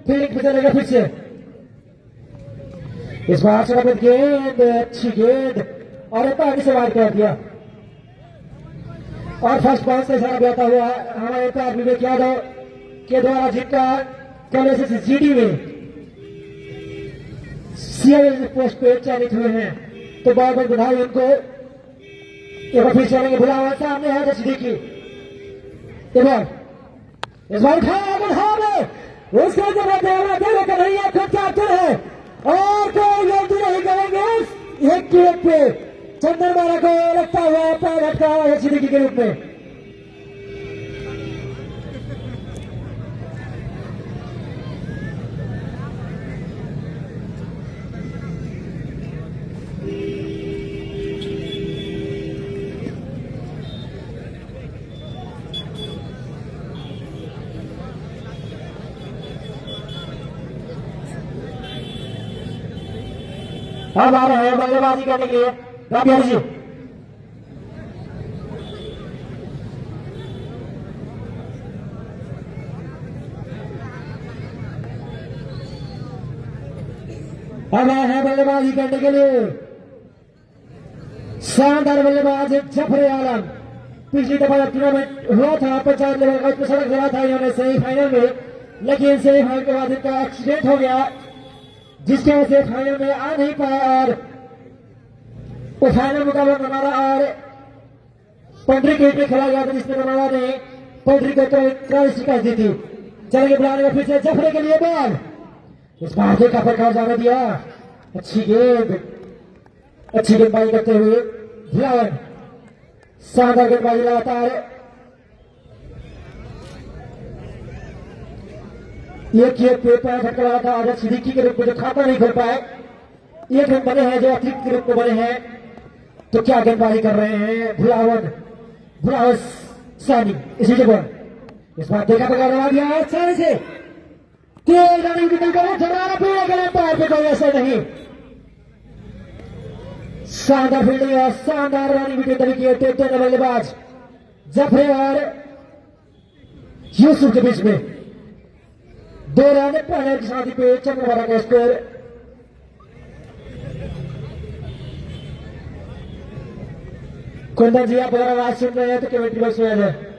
Fielding पे चलेगा फिर से। इस बार चला गेंद, अच्छी गेंद और आगे से वार कर दिया और फर्स्ट बाउंस का इशारा दिया हुआ हमारे पास विवेक यादव के द्वारा जिनका कल जीडी में सीएल पोस्ट पे चयनित हुए हैं, तो बहुत बहुत बधाई उनको। एक बार फिर चलेंगे बुलावा सामने है सिद्दीकी, इस बार उसके कन्हैया खुद चाहते हैं और कोई गलती नहीं करेंगे। एक की एक पे चंद्रमाला को लगता हुआ पैर हटका हुआ है सिद्दीकी के रूप में। अब आ रहे हैं बल्लेबाजी करने के लिए राबिया जी। अब आए हैं बल्लेबाजी करने के लिए शानदार बल्लेबाज जफर आलम। पिछली दफा जब टूर्नामेंट हुआ था पंचायत लेवल का, उसमें सड़क चला था इन्होंने सेमीफाइनल में, लेकिन सेमीफाइनल के बाद इनका एक्सीडेंट हो गया जिसकी वजह से फाइनल में आ नहीं पाया और वो फाइनल मुकाबला बनारा और पंडरी के लिए खेला गया था जिसमें बनारा ने पंडरी को क्रॉस शिकस्त दी थी। चलेंगे बुलाने फिर से जफरे के लिए बॉल, इस बार देखा प्रकार जाने दिया, अच्छी गेंदबाजी करते हुए भिलावन, शानदार गेंदबाजी लगातार। एक पैर झटका रहा था आजाद सिद्दीकी के रूप में जो खाता नहीं खोल पाए, एक रन बने हैं जो अतिरिक्त के रूप में बने हैं, तो क्या गेंदबाजी कर रहे हैं भुलावन सानी। इसी जगह इस बार देखा पकड़ लगा दिया आसानी से, तेज रनिंग निकल कर जमाना पे पैर पे कोई असर नहीं। शानदार फील्डिंग और शानदार रनिंग विकेट तरीके तेज बल्लेबाज जफरे और यूसुफ के बीच में 2 रन पहले की शादी पे चंद्रमाला का स्कोर। कुंदन जी आप अगर आवाज सुन रहे हैं तो कमेंट्री बॉक्स में आ जाए।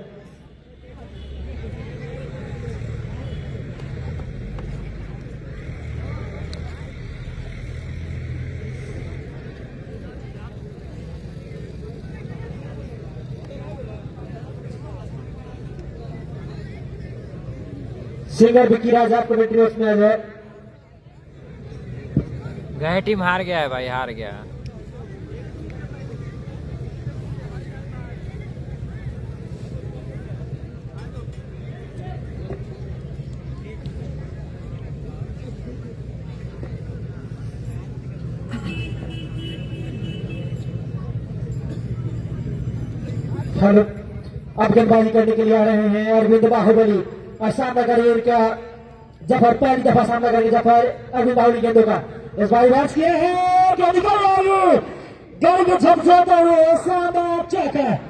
सिंगर विक्की राज आप कमेंट्री बॉक्स में आ जाए। गए टीम हार गया है भाई, हार गया। हेलो, अब गेंदबाजी करने के लिए आ रहे हैं अरविंद बाहुबली और सामना करिए क्या जफर, पहली दफा सामना करेंगे जफर अरविंद बाहुबली गेंदों का। इस बार बात किए हैं क्या निकल गाड़ी को झपझोते हुए शानदार चेक है,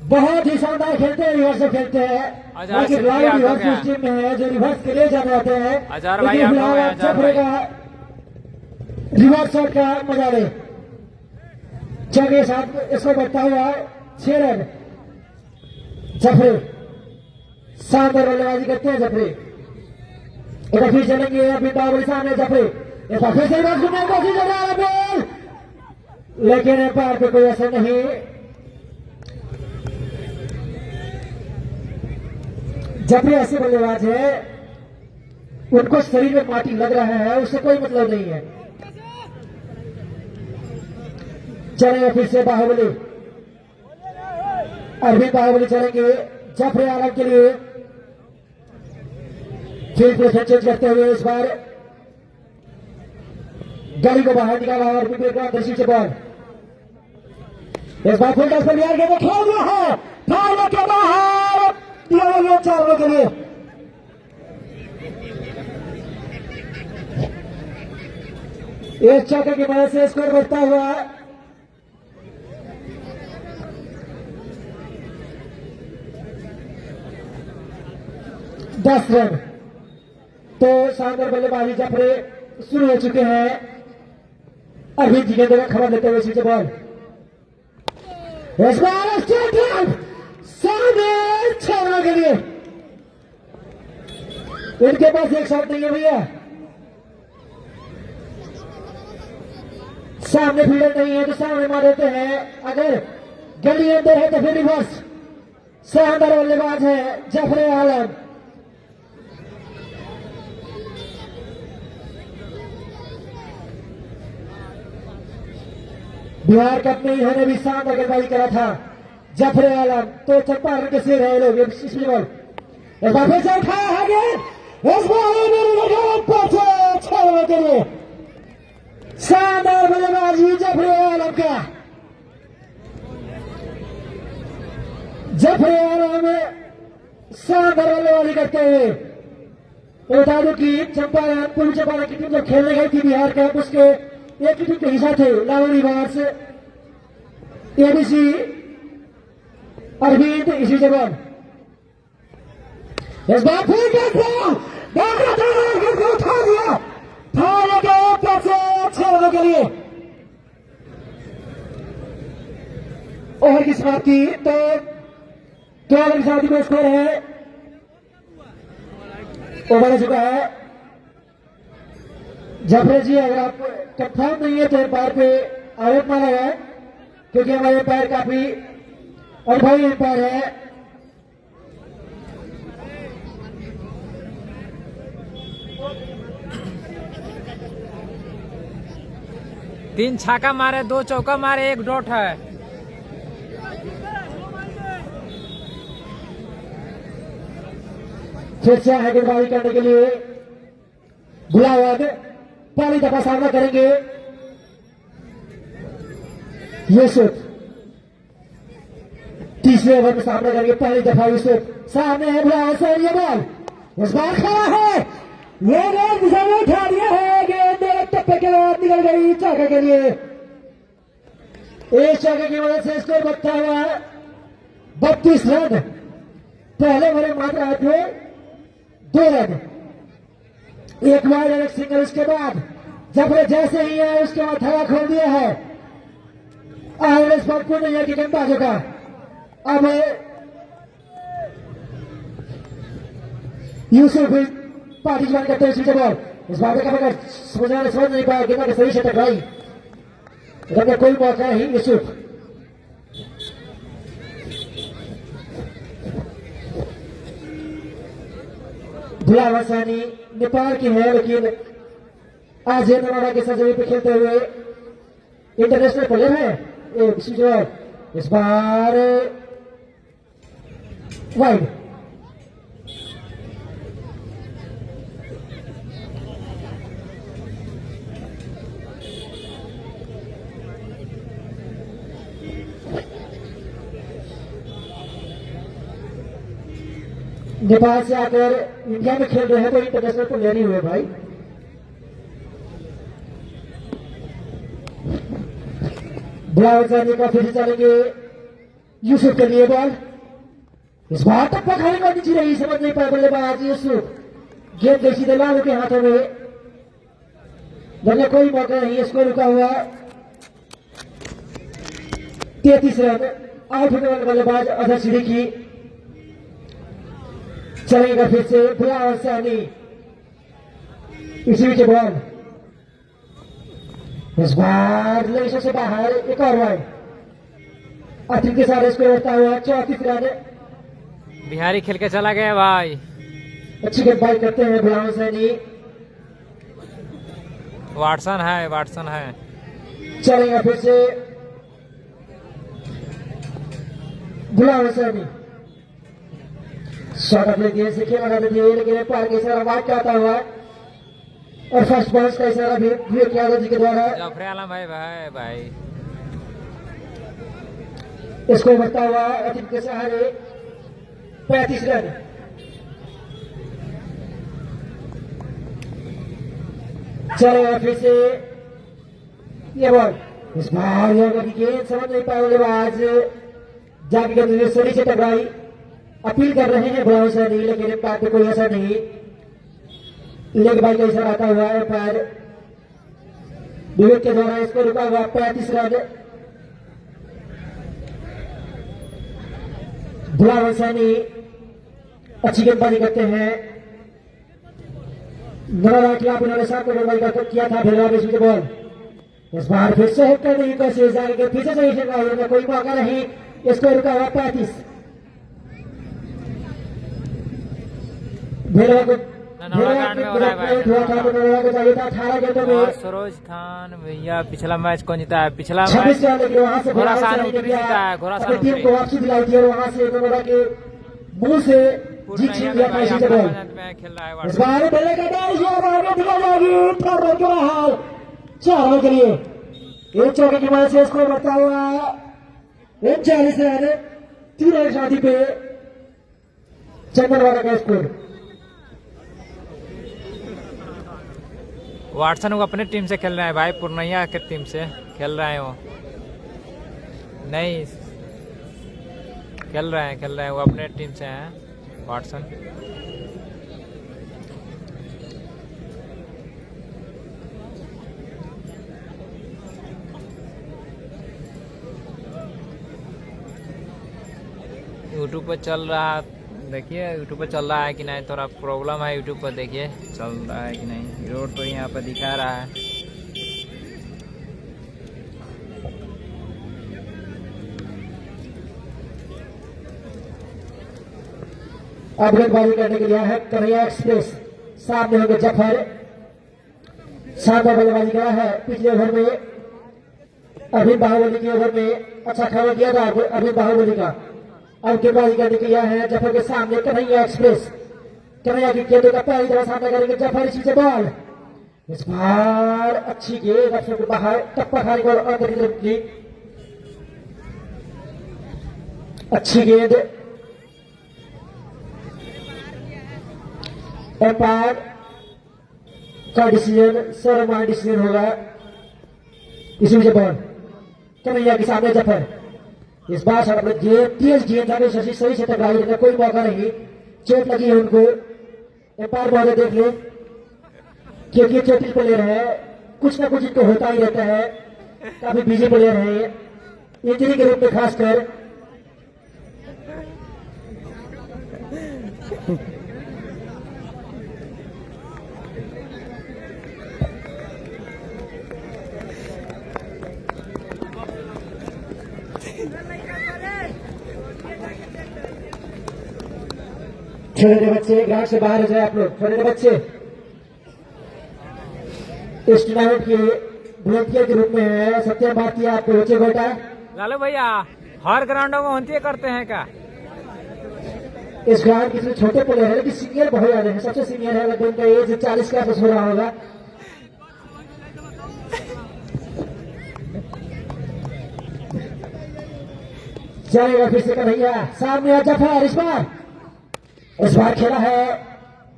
बहुत ही शानदार खेलते हैं, रिवर्स से खेलते हैं, लेकिन रिवर्स टीम में है जो रिवर्स के लिए जाने आते हैं, लेकिन जफरे का रिवर्स शॉट का मजा ले चल के साथ इसको बढ़ता हुआ 6 रन। जफरे शानदार बल्लेबाजी करते हैं जफरे, एक बार फिर चलेंगे अभी बाहुबली सामने जफरे, एक बार फिर से बॉल, लेकिन पैर पे कोई असर नहीं। जफरे ऐसे बल्लेबाज है उनको शरीर में माटी लग रहा है, उससे कोई मतलब नहीं है। चलेंगे फिर से बाहुबली, अरविंद बाहुबली चलेंगे जफरे आलम के लिए, फील्ड पे चेंज करते हुए इस बार गली को बाहर निकाला और दर्शी से बॉल, इस बार फुल टॉस पर लिया गया, खेल दिया है, खेलने के बाहर दिया गया 4 रन के लिए। इस चौके की वजह से स्कोर बढ़ता हुआ 10 रन। तो शानदार बल्लेबाजी जफरे शुरू हो चुके हैं। अरविंद जी गेंद का खबर लेते हुए सीधे बॉल इस बार सामने 6 रनों के लिए। इनके पास एक शॉट नहीं है भैया, सामने फील्डर नहीं है तो सामने मार देते हैं। अगर गली अंदर है तो फिर रिवर्स। शानदार बल्लेबाज है जफरे आलम। बिहार कप में इन्होंने भी शानदार गेंदबाजी करा था जफरे आलम। तो चंपारण के सिर है लोग। पिछली बॉल इस बार फिर से उठाया है गेंद, इस बार 6 रनों के लिए। शानदार बल्लेबाजी जफरे आलम का। जफरे आलम शानदार बल्लेबाजी करते हुए। बता दूं कि चंपारण पूर्वी चंपारण की टीम जब खेलने गई थी बिहार कप, उसके एक ही टीम के हिस्सा थे लाहौर रिवार्स, एबीसी, अरविंद, इसी जगह। इस बार फिर उठा दिया से 6 रनों के लिए। ओवर की समाप्ति। तो 2 ओवर की समाप्ति में स्कोर है, ओवर हो चुका है। जफरे जी अगर आप कंफर्म नहीं है तो एम्पायर पे आरोप मारा है, क्योंकि हमारे एम्पायर काफी अनुभवी एम्पायर है। तीन छक्का मारे, 2 चौका मारे, 1 डॉट है। फिर से है गेंदबाजी करने के लिए गुलावद। पहली दफा सामना करेंगे यूसुफ। तीसरे ओवर में सामना करेंगे पहली दफा यूसुफ। सामने है बुलावद से ये बॉल इस बार खड़ा है, ये गेंद सामने उठा दिया है। गेंद एक टप्पे के बाद निकल गई चौके के लिए। इस चौके की वजह से स्कोर बढ़ता हुआ 32 रन। पहले ओवर में मात्र आए थे 2 रन, एक वाइड और एक सिंगल। उसके बाद जफरे जैसे ही आए उसके बाद धावा खोल दिया है पूर्ण की गेंदबाजों का। अब यूसुफ पार्टी ज्वाइन करते हुए सीधे बॉल इस बार समझ नहीं पाया, गेंद के सही से टकराई, कोई मौका नहीं। यूसुफ बुलावा सानी नेपाल की है, लेकिन आज नवादा के साथ जमीन पे खेलते हुए इंटरनेशनल प्लेयर है। इस बार वाइड नेपाल से आकर इंडिया में खेल रहे हैं तो इंटरनेशनल प्लेयर ही हुए भाई। बुलावल सानी का फिर से चलेंगे यूसुफ के लिए बॉल इस बार तक खाने का नीचे रही, समझ नहीं पाया बल्लेबाज यूसुफ। गेंद गई सीधे लाल के हाथों में, वरना कोई मौका नहीं। स्कोर रुका हुआ 33 रन। आउट होने वाले बल्लेबाज अजहर सिद्दीकी। चलेगा फिर से बुलावल सानी, इसी बीच बॉल इस बार लेशों से बाहर। एक और वाइड। अतिरिक्त के साथ स्कोर बढ़ता हुआ 34 रन। बिहारी खेल के चला गया भाई। अच्छी गेंदबाजी करते हैं बुलावल सानी। वाटसन है। चलेगा फिर से बुलावल सानी। शॉट अपने गेंद से खेला करते थे, लेकिन पार के इशारा वाट आता हुआ और फर्स्ट बॉल का इशारा भी विवेक यादव जी के द्वारा। जफरे आलम भाई इसको बढ़ता हुआ अतिरिक्त के सहारे 35 रन। चलेगा फिर से ये बॉल इस बार गेंद समझ नहीं पाया बल्लेबाज, जाके गेंद सही से टकराई। अपील कर रहे हैं बुलावल सानी, लेकिन पार्टी कोई असर नहीं। लेग बाई का इशारा आता हुआ है पर विवेक के द्वारा इसको रुका हुआ 35 रन। बुलावन सैनी अच्छी गेंदबाजी करते हैं। 9 रन के खिलाफ उन्होंने 7 गेंदबाजी किया था। फिर बॉल इस बार फिर से हिट करने की कोशिश आगे पीछे से ही कोई मौका नहीं। इसको रुका हुआ 35। सरोज खान भैया पिछला मैच कौन जीता है? पिछला 26 रन लेकिन वहां से घोड़ासान उत्तरी जीता है। घोड़ासान टीम को वापसी दिलाई थी और वहां से के मुंह से जीत छीन लिया था। इसी बॉल खेल रहा है इस बार बल्ले का डाल दिया जाएगी 4 रन के लिए। एक चौके की मदद से इसको बढ़ता हुआ 39 रन 3 रन शादी पे चंदनवाड़ा का स्कोर। वाटसन वो अपने टीम से खेल रहे हैं भाई, पूर्णिया के टीम से खेल रहे हैं। वो नहीं खेल रहे हैं वो अपने टीम से हैं वाटसन। यूट्यूब पर चल रहा, देखिए यूट्यूब पर चल रहा है कि नहीं। थोड़ा प्रॉब्लम है यूट्यूब पर, देखिए चल रहा है कि नहीं। रोड तो यहाँ पर दिखा रहा है। अब गेंदबाजी करने के लिए है कन्हैया एक्सप्रेस। सामने होंगे जफर। शानदार बल्लेबाजी करा है पिछले ओवर में। अभी बाहुबली के ओवर में अच्छा खबर किया था अभी बाहुबली का। अब गेंदबाजी करने के लिए है जफर के सामने कन्हैया एक्सप्रेस। कन्हैया की गेंदों का पहली तरह सामना करेंगे जफर। इसी से बॉल इस बार अच्छी गेंद अफसर के बाहर टप्पा खाने को की अच्छी गेंद। एम्पायर का डिसीजन सर्वमान्य डिसीजन होगा। इसी से बॉल कन्हैया के सामने जफर। इस बार साहब तेज गेंद था शशि सही से टकराई, लेकिन कोई मौका नहीं। चोट लगी है उनको। एम्पायर महोदय देख लो क्योंकि चोटिल प्लेयर है, कुछ ना कुछ इनको होता ही रहता है। काफी बिजी प्लेयर है इंजरी के रूप में खासकर। छोटे बच्चे ग्राउंड से बाहर हो जाए आप लोग। छोटे बच्चे इस टूर्नामेंट के वॉलंटियर के रूप में है। सत्यम भारतीय आपको बच्चे बेटा लालू भैया हर ग्राउंडों में होती करते हैं क्या? इस ग्राउंड के छोटे प्लेयर है लेकिन सीनियर बहुत ज्यादा है। सबसे सीनियर है लगभग उनका एज 40 के आसपास हो रहा होगा। चलेगा फिर से कन्हैया। सामने जफर। इस बार खेला है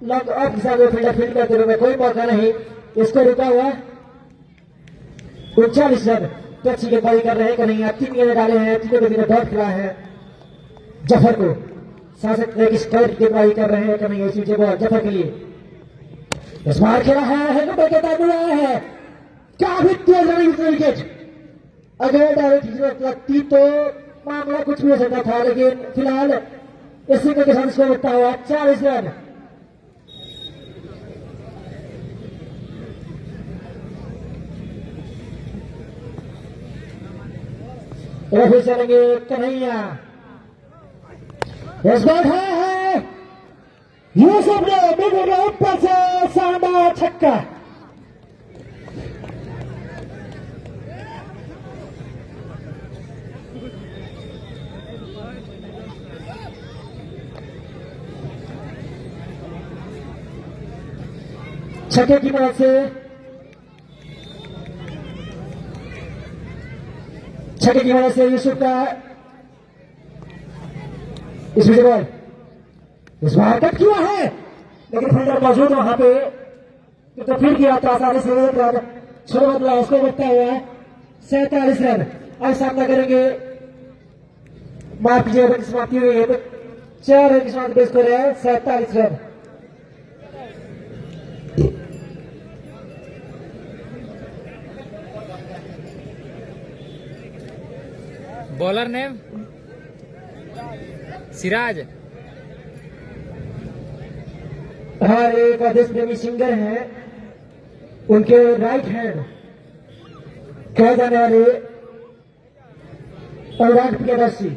लॉन्ग ऑफ के साथ फील्ड करते हुए कोई मौका नहीं। इसको रुका हुआ 39 रन। तो अच्छी गेंदबाजी कर रहे हैं कन्हैया। 3 गेंद डाले हैं, तीनों के बिना डॉट खिला है जफर को। शासक ने किस तरह की गेंदबाजी कर रहे हैं कन्हैया। इसी बॉल जफर के लिए। इस बार खेला है काफी तेज रनिंग विकेट। अगर डायरेक्ट लगती तो मामला कुछ भी हो सकता था, लेकिन फिलहाल इसी के साथ इसको लगता हुआ 40 रन। फिर चलेंगे कन्हैया। इस बार है यूसुफ ने ऊपर से शानदार छक्का। छक्के की मदद से यूसुफ का इसमें बॉल इस बार कट किया है लेकिन फील्डर मौजूद वहां पे तो फिर किया तो आसानी से एक रन छोड़ बदला। उसको बढ़ता हुआ 47 रन। अब सामना करेंगे माफ कीजिए रन की समाप्ति हुई है 4 रन की समाप्ति पे स्कोर है 47 रन। Bowler name Siraj. हाँ, एक देश प्रेमी सिंगर हैं, उनके राइट हैंड कहे जाने वाले अनुराग प्रियदर्शी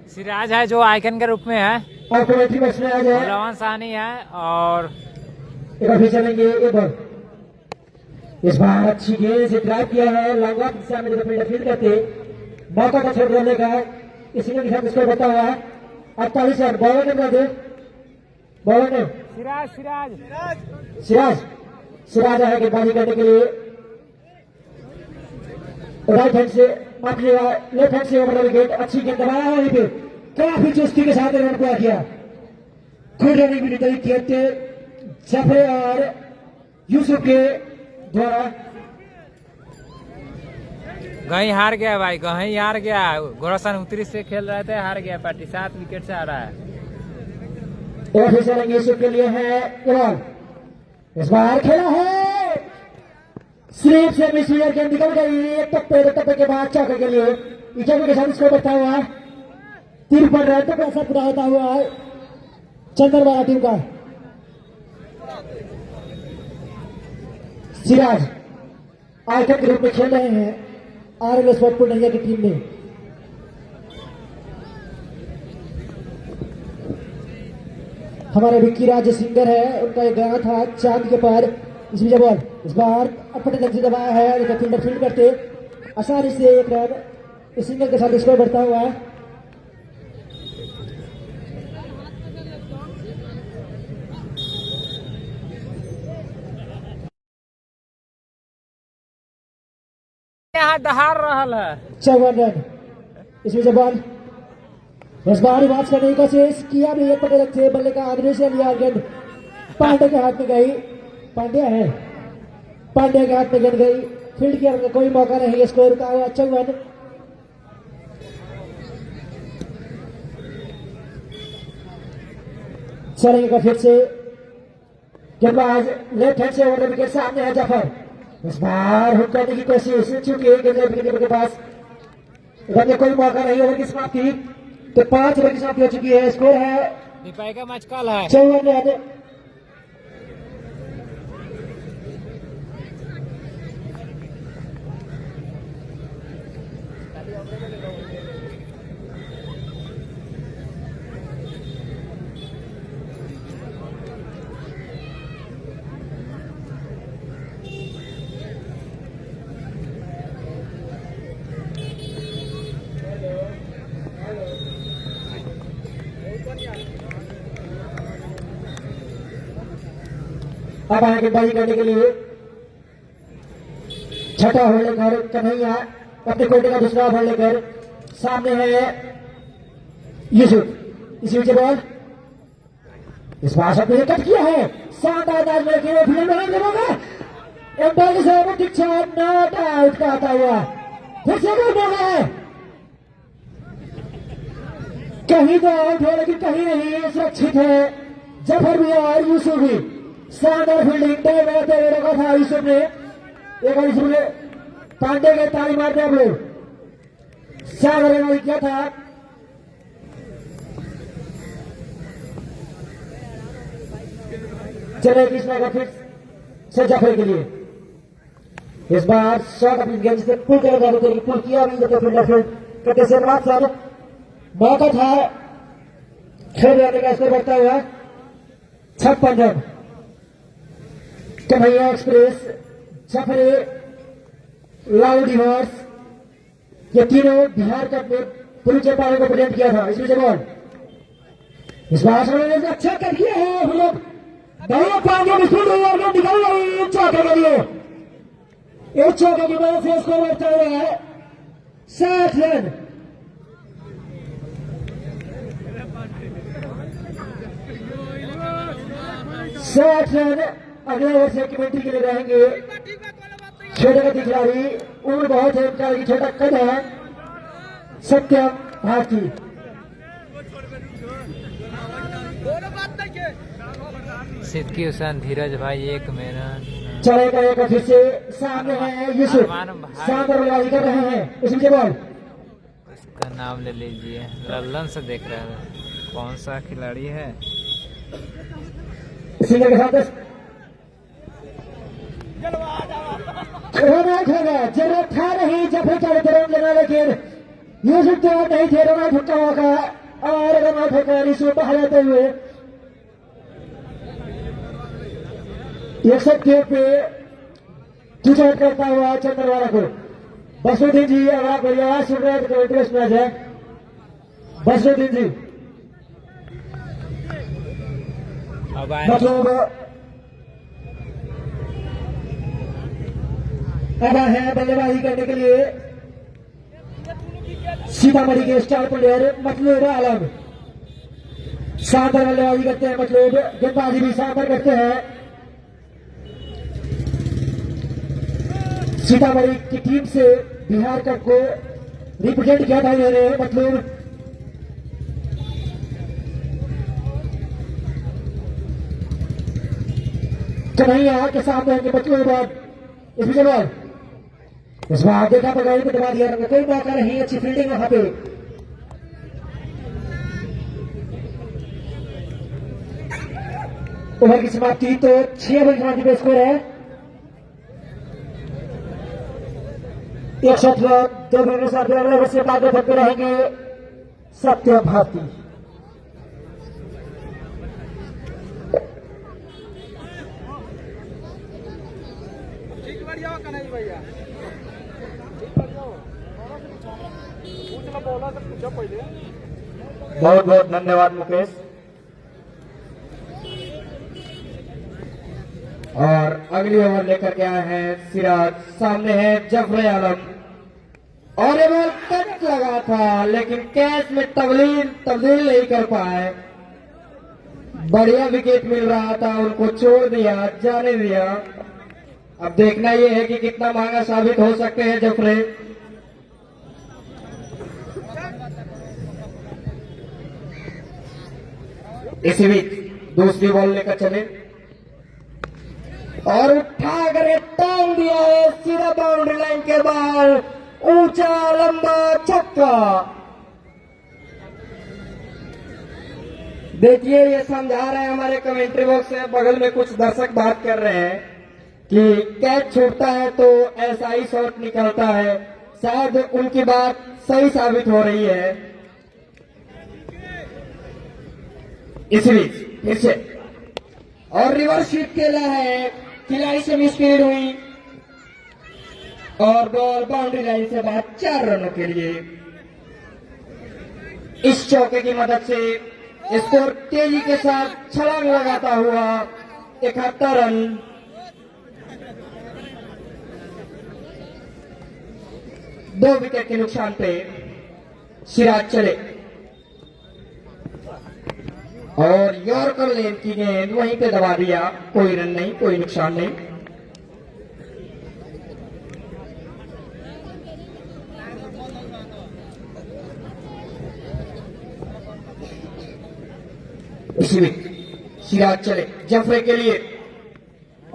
सिराज है जो आइकन के रूप में है। और कमेंट्री बॉक्स में आ जाए। लवन साहनी है और एक अभी चलेंगे एक बॉल। इस बार अच्छी गेंद से ड्राइव किया है, लॉन्ग ऑफ दिशा में फील्डर फील्ड करते मौका का छोड़ देने का इसी के साथ इसको बता हुआ है। 48 रन। बॉलर ने बता दे, बॉलर ने सिराज सिराज सिराज सिराज है गेंदबाजी करने के लिए राइट हैंड से, माफ लीजिएगा लेफ्ट हैंड से ओवर विकेट। अच्छी गेंद दबाया है वहीं पे, काफी चुस्ती के साथ रन पूरा किया। गुड रनिंग मिलिटरी खेलते जफरे और यूसुफ के द्वारा। कहीं हार गया भाई, कहीं हार गया। गोरसन 29 से खेल रहे थे, हार गया पार्टी। 7 विकेट से हारा है। और फिर चलेंगे यूसुफ के लिए है बॉल। इस बार खेला है स्लीप से मिसलीडर गेंद निकल गई। एक टप्पे के बाद चौके के लिए इजाफे के साथ इसको बैठा हुआ है। 53 रन तक ऐसा पूरा होता हुआ है चंद्रवाला टीम का। सिराज आइकन के रूप में खेल रहे हैं आरएल स्पोर्ट पूर्णिया की टीम में। हमारे विक्की राज सिंगर है, उनका एक गाना था चांद के पार। इसमें जब इस बार अपने ढंग से दबाया है, फील्डर फील्ड करते आसानी से एक रन इस सिंगर के साथ स्कोर बढ़ता हुआ है। यहाँ दहाड़ रहल है 54 रन। इसमें जब बॉल इस बार बात करने की कोशिश किया भी एक पटेल थे, बल्ले का आदमी से लिया गेंद पांडे के हाथ में गई। पांड्या है, पांड्या के हाथ में गेंद गई, फील्ड किया, कोई मौका नहीं। स्कोर का हुआ 54। चलेंगे फिर से गेंदबाज लेफ्ट हैंड से ओवर विकेट सामने है जफर। इस बार हुक करने की कोशिश, चूंकि गेंदबाज के पास रन कोई मौका नहीं। ओवर की समाप्ति तो 5 ओवर की समाप्ति हो चुकी है। स्कोर है दीपाई का मैच कल है 54 रन। अब आगे गेंदबाजी करने के लिए छठा होल्ड लेकर कन्हैया अपने कोटे का दूसरा होल्ड लेकर सामने है यूसुफ। इसी बीच बॉल इस बार सबने कट किया है, शानदार अंदाज में खेले, फील्ड में देगा एम्पायर से नॉट आउट का आता हुआ। फिर से गोल बोला है, कहीं तो आउट है लेकिन कहीं नहीं, सुरक्षित है जफर भी और यूसुफ भी। शानदार फील्डिंग दे रखा था यूसुफ ने। एक बार यूसुफ ने पांडे के ताली मारते हम लोग शानदार किया था। चले कृष्णा का फिर से जफर के लिए इस बार शॉट अपनी गेंद से पुल कर जाने के लिए पुल किया भी जब फील्डर फील्ड करते से बात सर मौका था खेल जाने का। स्कोर बढ़ता हुआ 56 रन। कन्हैया एक्सप्रेस, जफरे, लाउड डिवर्स, ये तीनों बिहार कप में पूरी चंपारण को प्रेजेंट किया था। इसमें से बॉल इस बार अच्छा कर दिया है हम लोग। पांडे निकल गई चौके के लिए, एक चौके की वजह से स्कोर बढ़ता हुआ है 60 रन। अगले ओवर से कमेंट्री के लिए रहेंगे छोटे गति खिलाड़ी, उम्र बहुत है उनका, छोटा कद है, सत्यम भारती। सिद्दकी हुसैन धीरज भाई एक मेरा चलेगा एक फिर से सामने है यूसुफ, शानदार बल्लेबाजी कर रहे हैं। इसमें से बॉल उसका नाम ले लीजिए, लल्लन से देख रहे हैं कौन सा खिलाड़ी है। सिंगर के साथ जरूरत था नहीं जब चाहे तुरंत लेना, लेकिन यूसुफ तो नहीं थे। रोना ठुक्का होगा और रोना ठुक्का रिशु बाहर आते हुए 100 पे टूट करता हुआ चंद्रवाला को। बसुद्दीन जी अगर आप मेरी आवाज सुन रहे हैं तो इंटरेस्ट मैच है। बसुद्दीन जी अब आए मतलब अब है बल्लेबाजी करने के लिए सीतामढ़ी के स्टार प्लेयर मतलब आलम। शानदार बल्लेबाजी करते हैं, मतलब गेंदबाजी भी शानदार करते हैं। सीतामढ़ी की टीम से बिहार कप को रिप्रेजेंट किया था इन्होंने, मतलब कन्हैया के सामने आके मतलब इस बार आगे का पगाड़ी को दबा दिया, कोई मौका नहीं। अच्छी फील्डिंग वहां पे। ओवर की समाप्ति तो 6 बजे पे स्कोर है। 118 2 साथ अगले वर्ष से बाद में रहेंगे सत्य भारती। बहुत बहुत धन्यवाद मुकेश। और अगली ओवर लेकर के आए हैं सिराज। सामने है जफर आलम और ये बॉल कट लगा था लेकिन कैच में तब्दील नहीं कर पाए। बढ़िया विकेट मिल रहा था, उनको छोड़ दिया, जाने दिया। अब देखना यह है कि कितना महंगा साबित हो सकते हैं जफरे। इसी बीच दूसरी बॉल लेकर चले और उठा कर टांग दिया है सीधा बाउंड्री लाइन के बाहर। ऊंचा लंबा छक्का। देखिए ये समझा रहे हैं हमारे कमेंट्री बॉक्स में, बगल में कुछ दर्शक बात कर रहे हैं कि कैच छूटता है तो ऐसा ही शॉट निकलता है। शायद उनकी बात सही साबित हो रही है। इसी बीच फिर से और रिवर्स स्वीप खेला है, खिलाड़ी से मिसफील्ड हुई और बॉल बाउंड्री लाइन से बाहर 4 रनों के लिए। इस चौके की मदद से स्कोर तेजी के साथ छलांग लगाता हुआ 71 रन। दो विकेट के नुकसान पे सिराज चले और यॉर्कर लेन की गेंद वहीं पे दबा दिया। कोई रन नहीं, कोई नुकसान नहीं। इसी में सिराज चले जफरे के लिए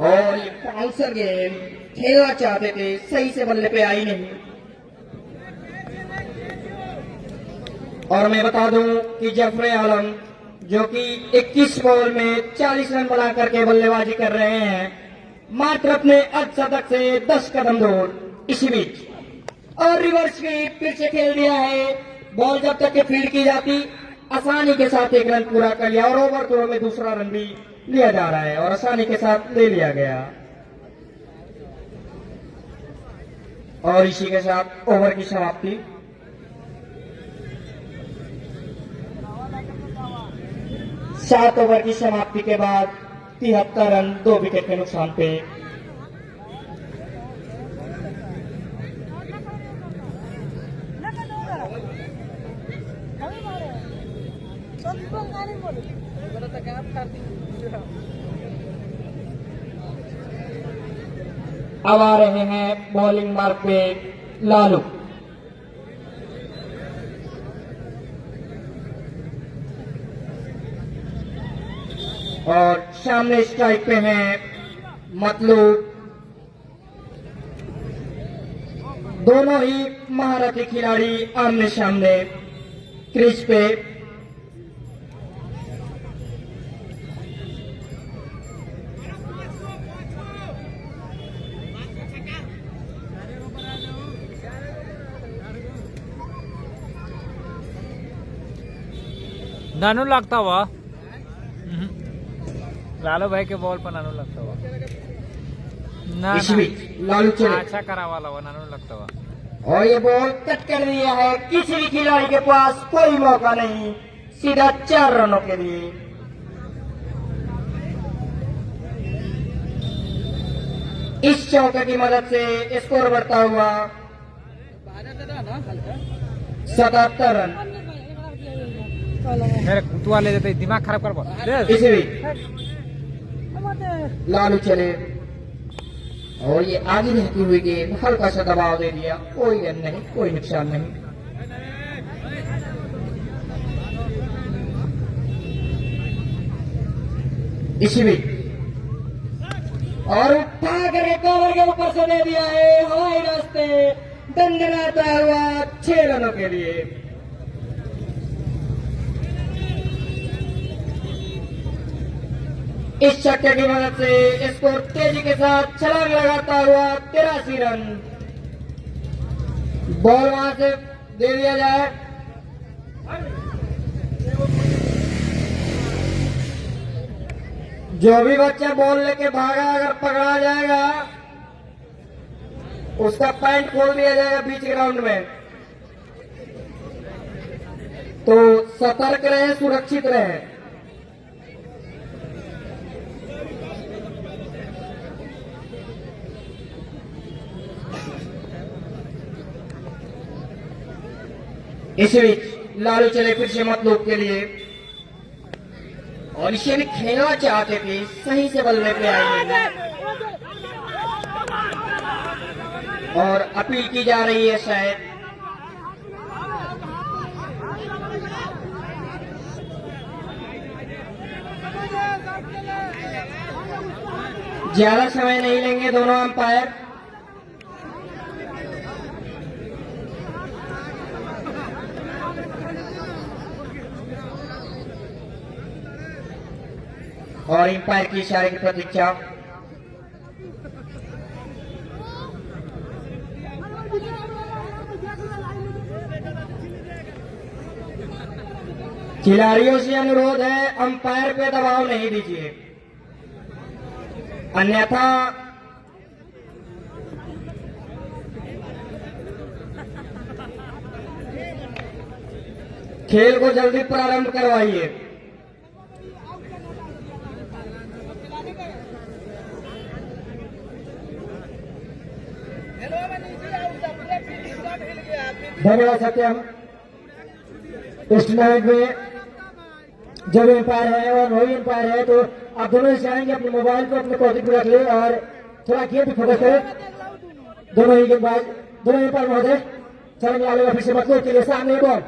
और ये बाउंसर गेंद खेलना चाहते थे, सही से बल्ले पे आई नहीं। और मैं बता दूं कि जफरे आलम जो कि 21 बॉल में 40 रन बना करके बल्लेबाजी कर रहे हैं, मात्र अपने अर्धशतक से 10 कदम दूर। इसी बीच और रिवर्स स्वीप फिर से खेल दिया है। बॉल जब तक के फील्ड की जाती आसानी के साथ 1 रन पूरा कर लिया और ओवर थ्रो में दूसरा रन भी लिया जा रहा है और आसानी के साथ ले लिया गया। और इसी के साथ ओवर की समाप्ति। सात ओवर की समाप्ति के बाद 73 रन 2 विकेट के नुकसान पे। अब आ रहे हैं बॉलिंग मार्क पे लालू। और सामने स्ट्राइक पे हैं मतलूब। दोनों ही महारथी खिलाड़ी आमने सामने क्रीज पे। नानू लगता हुआ लालू भाई के बॉल पर नानू लगता हुआ ना इस बीच लालू चले अच्छा करा वाला हुआ नानू लगता हुआ। और ये बॉल कट कर दिया है। किसी भी खिलाड़ी के पास कोई मौका नहीं, सीधा 4 रनों के लिए। इस चौके की मदद से स्कोर बढ़ता हुआ 77 रन। मेरे कुतुआ ले जाते दिमाग खराब कर इसी बीच लालू चले और ये आगे रहती हुई गेंद हल्का सा दबाव दे दिया। कोई रन नहीं, कोई नुकसान नहीं। इसी बीच और उठा कर कवर के ऊपर से दे दिया है हवाई रास्ते, दंडनाता हुआ 6 रनों के लिए। इस छक्के की मदद से स्कोर तेजी के साथ छलांग लगाता हुआ 83 रन। बॉल वहां से दे दिया जाए। जो भी बच्चा बॉल लेके भागा अगर पकड़ा जाएगा उसका पैंट खोल दिया जाएगा बीच ग्राउंड में। तो सतर्क रहे, सुरक्षित रहे। इसी बीच लालू चले फिर से मतलब के लिए और इसे भी खेलना चाहते थे, सही से बल्ले पे आए और अपील की जा रही है शायद। ज्यादा समय नहीं लेंगे दोनों अंपायर। और अंपायर की इशारे की प्रतीक्षा। खिलाड़ियों से अनुरोध है अंपायर पे दबाव नहीं दीजिए, अन्यथा खेल को जल्दी प्रारंभ करवाइए। धन्यवाद सत्यम। इस टूर्नामेंट में जब एम्पायर है और वही एम्पायर है तो आप दोनों से आएंगे अपने मोबाइल को अपने पॉकेट में रख ले और थोड़ा गेम पे फोकस करें। दोनों ही गेंदबाज, दोनों एम्पायर महोदय चलेंगे आगे फिर से मतलब के लिए। सामने बॉल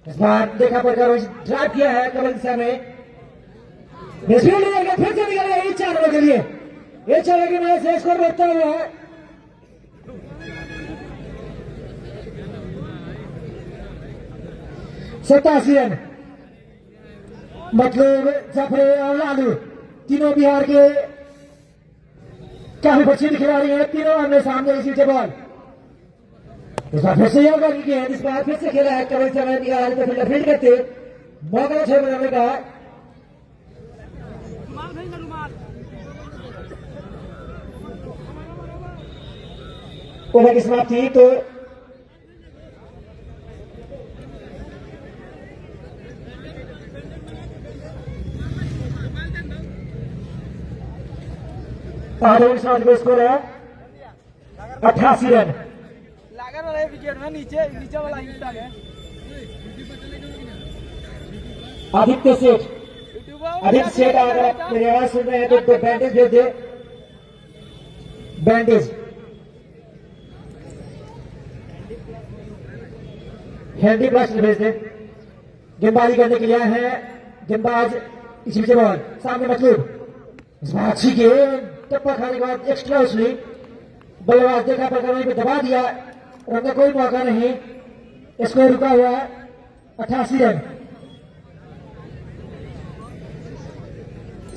इस बार देखा पड़कर ड्राइव किया है कमल दिशा में। फिर से निकल गया 4 रनों के लिए। ये 4 रन की वजह से स्कोर बढ़ता हुआ है 87 रन। मतलब जफरे और लालू तीनों बिहार के काफी प्रसिद्ध खिलाड़ी हैं। तीनों आमने सामने इसी से बॉल इस बार फिर से योगदान किए हैं। इस बार फिर से खेला है कवल समय निकाल तो फील्डर फील्ड करते मौका 6 बनाने का। ओवर की समाप्ति तो स्कोर है 88 रन। विकेट में नीचे वाला हिस्सा है। आदित्य सेठ अगर आप मेरी आवाज सुन रहे हैं तो बैंडेज भेज दे। बैंडेज हैंडी ब्रश भेज दे। गेंदबाजी करने के लिए है गेंदबाज इसी से बॉल सामने मतलब इस बार अच्छी गेंद टप्पा खाने के बाद एक्स्ट्रा उसने बल्लेबाज देखा पर दबा दिया और उनका कोई मौका नहीं। स्कोर रुका हुआ है 88 रन।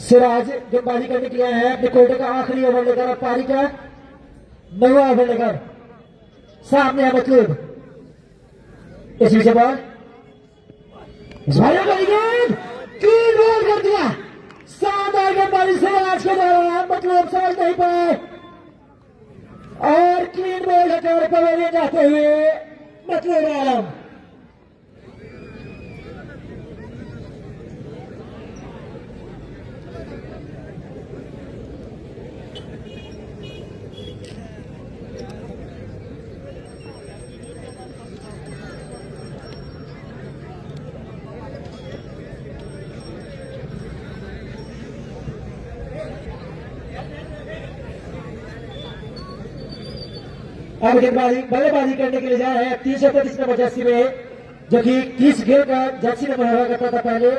सिराज गेंदबाजी करने के लिए आए हैं अपने कोटे का आखिरी ओवर लेकर, अब पारी का 9वां ओवर लेकर। सामने है मतलब इस विषय बॉल गेंद क्लीन बॉल कर दिया। शानदार गेंदबाजी सिराज के द्वारा, मतलब समझ नहीं पाए और क्लीन बॉल लेकर पवेलियन जाते हुए मतलब आलम। अब गेंदबाजी बल्लेबाजी करने के लिए जा रहे हैं 335 नंबर जर्सी में, जो कि 30 गेल का जर्सी नंबर हुआ करता था पहले,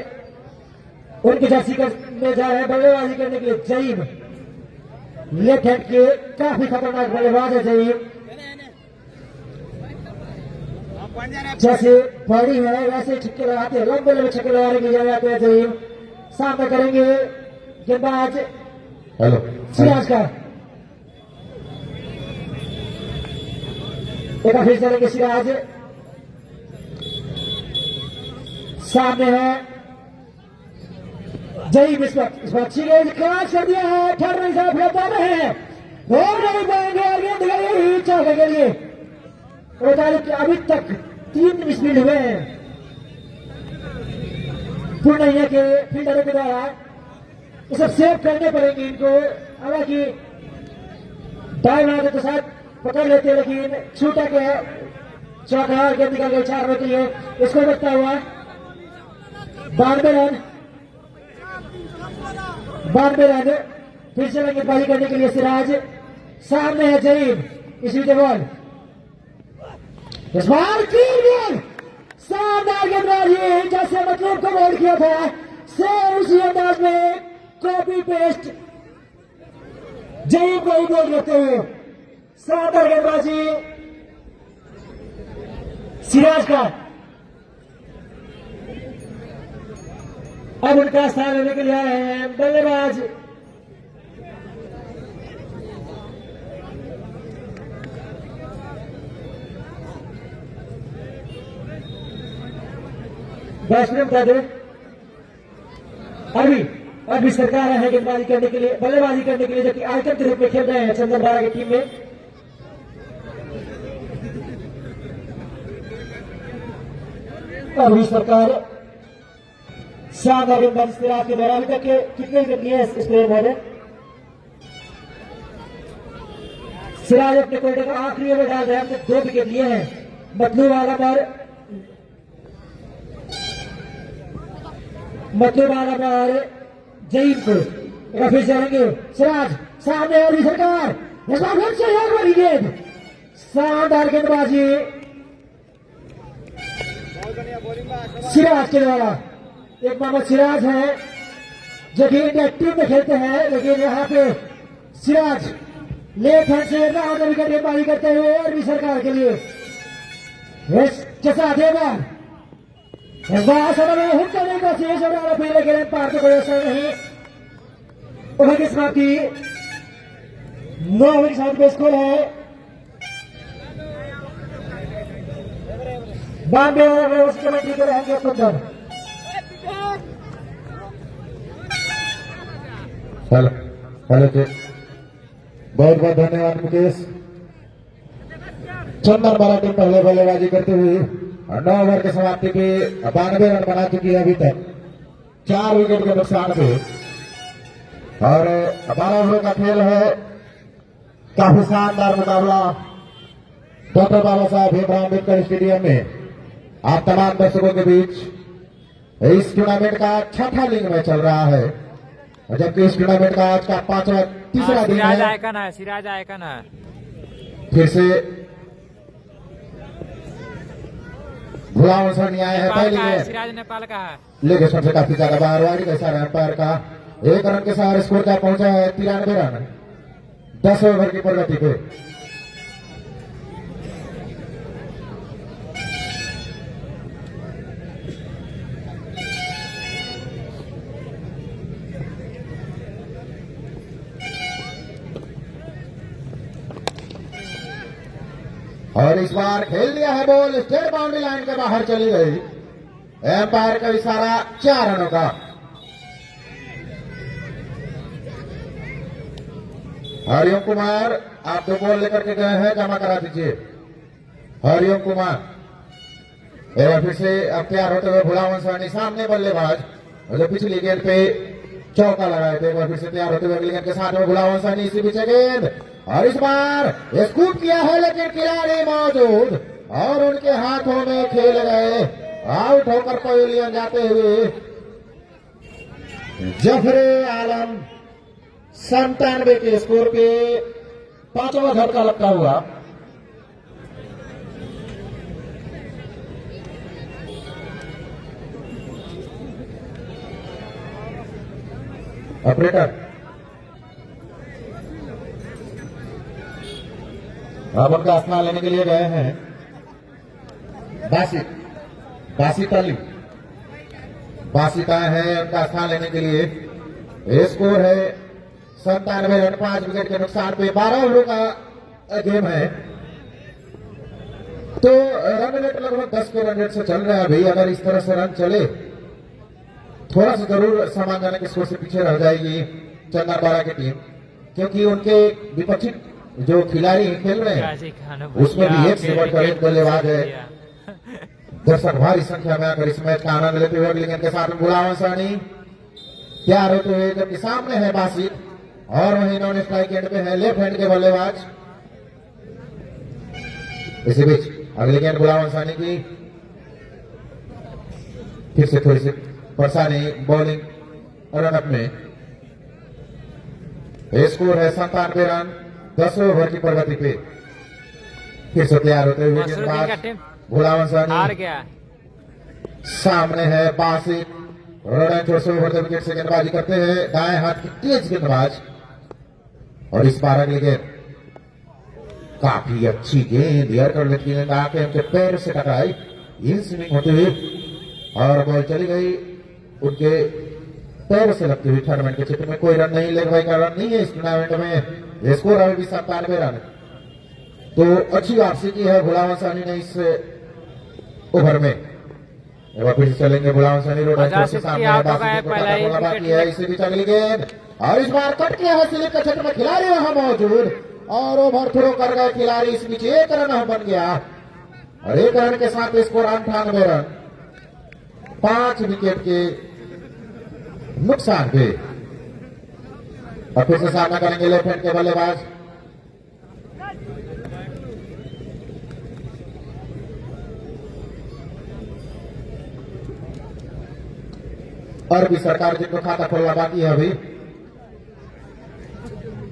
उनकी जर्सी में जा रहे हैं बल्लेबाजी करने के लिए जईम। लेफ्ट हैंड के काफी खतरनाक बल्लेबाज है जईम, जैसे बॉडी है वैसे छक्के लगाते हैं, लंबे लंबे छक्के लगाने के लिए जाते हैं जईम। सामना करेंगे गेंदबाज सिराज का, एक फिर चलेंगे सिराज। सामने है जईम, इस वक्त अच्छी गेंद क्रॉस कर दिया है, ठहर नहीं साहब लौटा रहे हैं और नहीं पाएंगे और गेंद गई चौके के लिए। अभी तक 3 मिसफील्ड हुए हैं पूर्णिया के फील्डरों के द्वारा, ये सब सेव करने पड़ेंगे इनको। हालांकि टाइम आने के साथ पकड़ लेते हैं, लेकिन छूटा के चौका गेंद निकल गई 4 रन के लिए। इसको देखता हुआ 92 रन, 92 रन। फिर से गेंदबाजी करने के लिए सिराज। सामने है जईम, इसी बॉल इस बार क्लीन बॉल, शानदार गेंदबाजी, जैसे मतलब को बॉल किया था सेम उसी अंदाज में कॉपी पेस्ट जईम को ही बॉल करते हुए। शानदार गेंदबाजी सिराज का। अब उनका स्थान लेने के लिए आए हैं बल्लेबाज बैट्समैन बता दे अभी सरकार है गेंदबाजी करने के लिए, बल्लेबाजी करने के लिए, जो कि आइटम के रूप में खेल रहे हैं चंदन बारा की टीम में। अभी सरकार शानदार गेंदबाजी सिराज के द्वारा। अभी तक कितने विकेट लिए इस प्लेयर ने? सिराज अपने कोटे का आखिरी ओवर डाल रहे हैं, हमने 2 विकेट लिए हैं। मतलू वाला पर जईम को फिर चलेंगे सिराज। सामने और भी सरकार, इस बार फिर से एक बड़ी गेंद, शानदार गेंदबाजी सिराज के द्वारा। एक मोहम्मद सिराज है जो कि इंडिया टीम में खेलते हैं, लेकिन यहाँ पे सिराज लेफ्ट हैंड से राउंड विकेट गेंदबाजी करते हुए अरबी सरकार के लिए। जैसा देवान हुक करने का शेष हो रहा पहले गेंद पार तो कोई असर नहीं। ओवर की समाप्ति 9 ओवर के साथ स्कोर है 92 ओवर। उसके बाद ठीक रहेंगे कुंदन। बहुत बहुत धन्यवाद मुकेश। चंदन बारा टीम पहले बल्लेबाजी करते हुए 9 ओवर के समाप्ति पे 92 रन बना चुकी है अभी तक 4 विकेट के नुकसान पे। और 12 ओवर का खेल है, काफी शानदार मुकाबला डॉक्टर बाबा साहब भीमराव अम्बेडकर स्टेडियम में आप तमाम दर्शकों के बीच इस टूर्नामेंट का 6ठा लीग में चल रहा है, जबकि इस टूर्नामेंट का आज का 3रा दिन है। सिराज आयकन है फिर से भुलावन नहीं आया है पहले में। सिराज नेपाल का है, लेकिन सबसे काफी ज्यादा बारवारी का इशारा अंपायर का 1 रन के साथ स्कोर क्या पहुंचा है 93 रन 10 ओवर की प्रगति पे। और इस बार खेल दिया है बॉल, स्टेट बाउंड्री लाइन के बाहर चली गई। एम्पायर का इशारा 4 रनों का। हरिओम कुमार आप 2 बॉल लेकर के गए हैं, जमा करा दीजिए। हरिओम कुमार एक बार फिर से अब तैयार होते हुए भुलावन सानी सामने बल्लेबाज, जो पिछली गेंद पे चौका लगाए थे, एक बार फिर से तैयार होते हुए अगली गेंद के साथ में भुलावन सानी। इसी बीच गेंद और इस बार स्कूप किया है, लेकिन खिलाड़ी मौजूद और उनके हाथों में खेल गए। आउट होकर पवेलियन जाते हुए जफरे आलम 97 के स्कोर पे 5वां झटका लगता हुआ। ऑपरेटर अब उनका स्थान लेने के लिए गए हैं बासित अली। बासित आए हैं उनका स्थान लेने के लिए। स्कोर है 97 रन, 5 विकेट के नुकसान पे। 12 ओवरों का गेम है, तो रन रेट लगभग 10 के रन रेट से चल रहा है अभी। अगर इस तरह से रन चले थोड़ा सा जरूर सामान जाने के स्कोर से पीछे रह जाएगी चंदनबाड़ा की टीम, क्योंकि उनके विपक्षी जो खिलाड़ी खेल रहे हैं उसमें भी एक से बढ़कर एक बल्लेबाज है। दर्शक भारी संख्या में आकर इस मैच का आनंद लेते हुए अगली गेंद के साथ भुलावन सानी तैयार होते हुए, जबकि सामने है बासित और वहीं नॉन स्ट्राइक एंड पे है लेफ्ट हैंड के बल्लेबाज। इसी बीच अगली गेंद भुलावन सानी की, फिर से थोड़ी सी परेशानी बॉलिंग रनअप में। स्कोर है 97 रन, 10 ओवर की प्रगति पे। फिर से तैयार होते हुए गेंदबाज भुलावन सानी हार गया। सामने है बासित, छोटे से ओवर विकेट से गेंदबाजी करते हैं, दाएं हाथ की तेज गेंदबाज। और इस बार अगली गेंद काफी अच्छी गेंद एयर कर की गेंद आके उनके पैर से टकराई, इन स्विंग होते हुए और बॉल चली गई उनके पैर से लगती हुई। टूर्नामेंट के क्षेत्र में कोई रन नहीं, लेग बाई का रन नहीं है इस टूर्नामेंट में। स्कोर अभी भी 97 रन, तो अच्छी वापसी की है भुलावन सानी ने इस ओवर में। एक बार फिर से चलेंगे भुलावन सानी, रोड से सामने बाकी है। इसी बीच अगली गेंद और इस बार कट किया है स्लिप के क्षेत्र में, खिलाड़ी वहां मौजूद और ओवर थ्रो कर गए खिलाड़ी। इस बीच 1 रन बन गया और 1 रन के साथ स्कोर 98 रन, 5 विकेट के नुकसान पे। और फिर से सामना करेंगे लेफ्ट हैंड के बल्लेबाज। और भी सरकार जिनको खाता खोलना बाकी है अभी।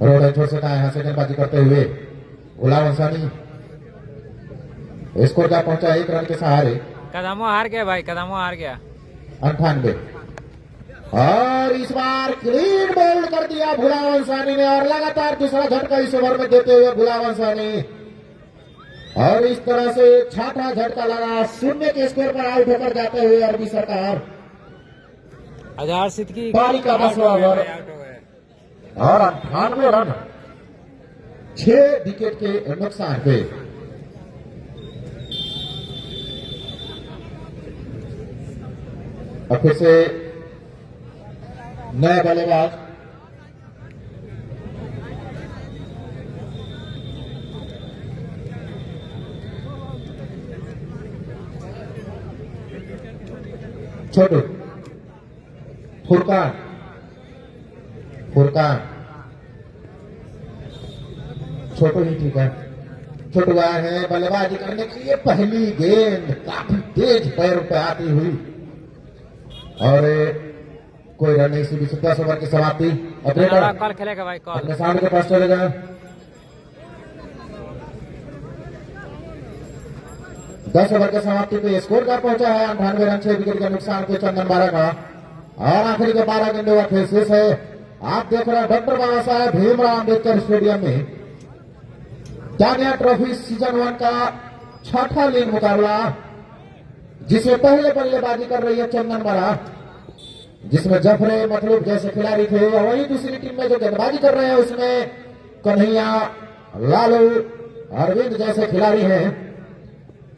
रोड छोर से दाएं हाथ से गेंदबाजी करते हुए भुलावन सानी, स्कोर क्या पहुंचा 1 रन के सहारे। कदमों हार गया भाई, कदमों हार गया। 98 और इस बार क्लीन बोल्ड कर दिया भुलावन सानी ने और लगातार दूसरा झटका इस ओवर में देते हुए भुलावन सानी, और इस तरह से 6वां झटका लगा। 0 के स्कोर पर आउट होकर जाते हुए अरबी सरकार। अजहर सिद्दीकी पारी का 10वां ओवर और 98 रन, 6 विकेट के नुकसान पे। और फिर से नए बल्लेबाज छोटू फुरकान छोटू ही ठीक है। छोटू आए हैं बल्लेबाजी करने के लिए। पहली गेंद काफी तेज पैरों पे आती हुई और कोई रन नहीं। इसी 10 ओवर की समाप्ति। ऑपरेटर कॉल खेलेगा भाई, कॉल अपने साउंड के पास चलेगा। 10 ओवर के समाप्ति पे स्कोर का पहुंचा है 98 रन, 6 विकेट के नुकसान पे चंदनबाड़ा का। और आखिरी के 12 गेंदों का खेल शेष है। आप देख रहे हैं डॉक्टर बाबा साहेब भीमराव अम्बेडकर स्टेडियम में जानिया ट्रॉफी सीजन 1 का 6वां लीग मुकाबला, जिसमें पहले बल्लेबाजी कर रही है चंदनबाड़ा, जिसमें जफरे मतलूब जैसे खिलाड़ी थे। और वही दूसरी टीम में जो गेंदबाजी कर रहे हैं उसमें कन्हैया, लालू अरविंद जैसे खिलाड़ी हैं।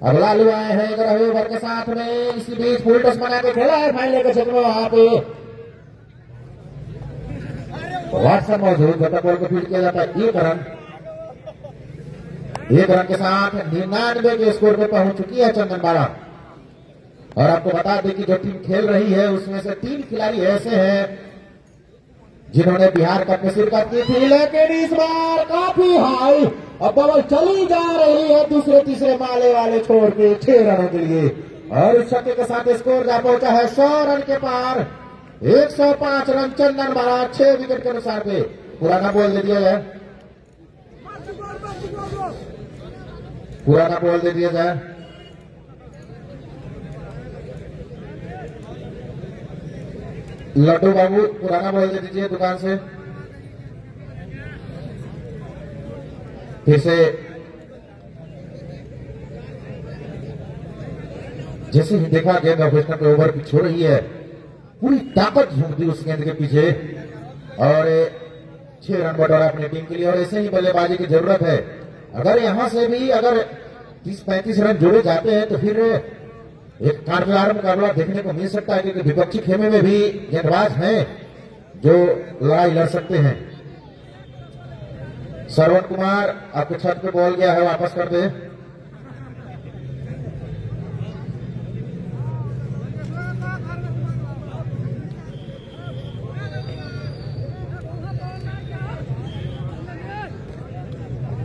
अगला लू आए हैं 11वें ओवर के साथ में। इसी बीच फुल टॉस बना के खेला है फाइनल के क्षेत्र में। वहां पे वाटसन मौजूद, घटक बॉल को फील्ड किया जाता है। एक रन के साथ 99 के स्कोर पे पहुंच चुकी है चंदनबाड़ा। और आपको बता दें कि जो टीम खेल रही है उसमें से 3 खिलाड़ी ऐसे हैं जिन्होंने बिहार कप में शिरकत की थी, लेकिन इस बार काफी हाई अब बॉल चली जा रही है दूसरे तीसरे माले वाले छोड़ के 6 रनों के लिए। और इस छक्के के साथ स्कोर जा पहुंचा है 100 रन के पार। 105 रन चंदनबाड़ा 6 विकेट के अनुसार पे। पुराना बॉल दे दिया जाए, पुराना बॉल दे दिया जाए। लड्डू बाबू पुराना बॉल दे दीजिए दुकान से। फिर से जैसे ही देखा गेंद ऑफिसर के ओवर पिछ हो रही है, पूरी ताकत झोंक दी उस गेंद के पीछे और 6 रन बटोरा अपनी टीम के लिए। और ऐसे ही बल्लेबाजी की जरूरत है। अगर यहां से भी अगर 30-35 रन जोड़े जाते हैं तो फिर एक कांटेदार मुकाबला देखने को मिल सकता है, क्योंकि विपक्षी खेमे में भी गेंदबाज हैं जो लड़ाई लड़ सकते हैं। श्रवण कुमार आपके छत पे बॉल गया है, वापस कर दे।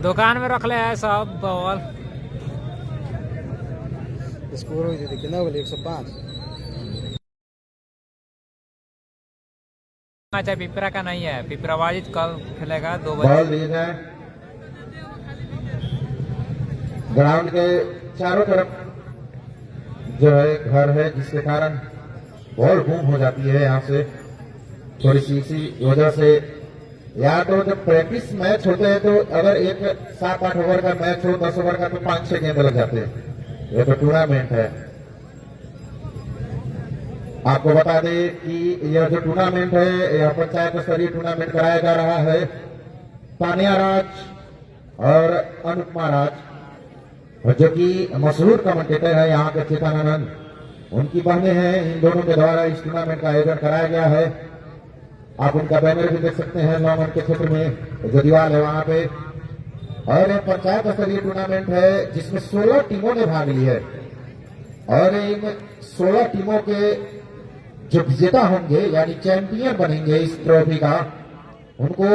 दुकान में रख ले है सब बॉल। स्कोर हो गई कितना बोले 105। मैच पिपरा का नहीं है, पिपरावाजित कल खेलेगा 2 बजे। बॉल दिए जाए। ग्राउंड के चारों तरफ जो है घर है, जिसके कारण बॉल गुम हो जाती है। यहाँ से थोड़ी सी इसी वजह से, या तो जब प्रैक्टिस मैच होते हैं तो अगर एक 7-8 ओवर का मैच हो, 10 ओवर का, तो 5-6 गेंद लग जाते हैं। ये तो टूर्नामेंट है। आपको बता दें कि यह जो टूर्नामेंट है यह पंचायत स्तरीय टूर्नामेंट कराया जा रहा है। तानिया राज और अनुपमा राज जो कि मशहूर कमेंटेटर है यहाँ के चेतनानंद, उनकी बहनें हैं। इन दोनों के द्वारा इस टूर्नामेंट का आयोजन कराया गया है। आप उनका बैनर भी देख सकते हैं 9 मन के क्षेत्र में जो दीवार है वहां पे। और एक पंचायत स्तरीय टूर्नामेंट है जिसमें 16 टीमों ने भाग ली है। और इन 16 टीमों के जो विजेता होंगे यानी चैंपियन बनेंगे इस ट्रॉफी का, उनको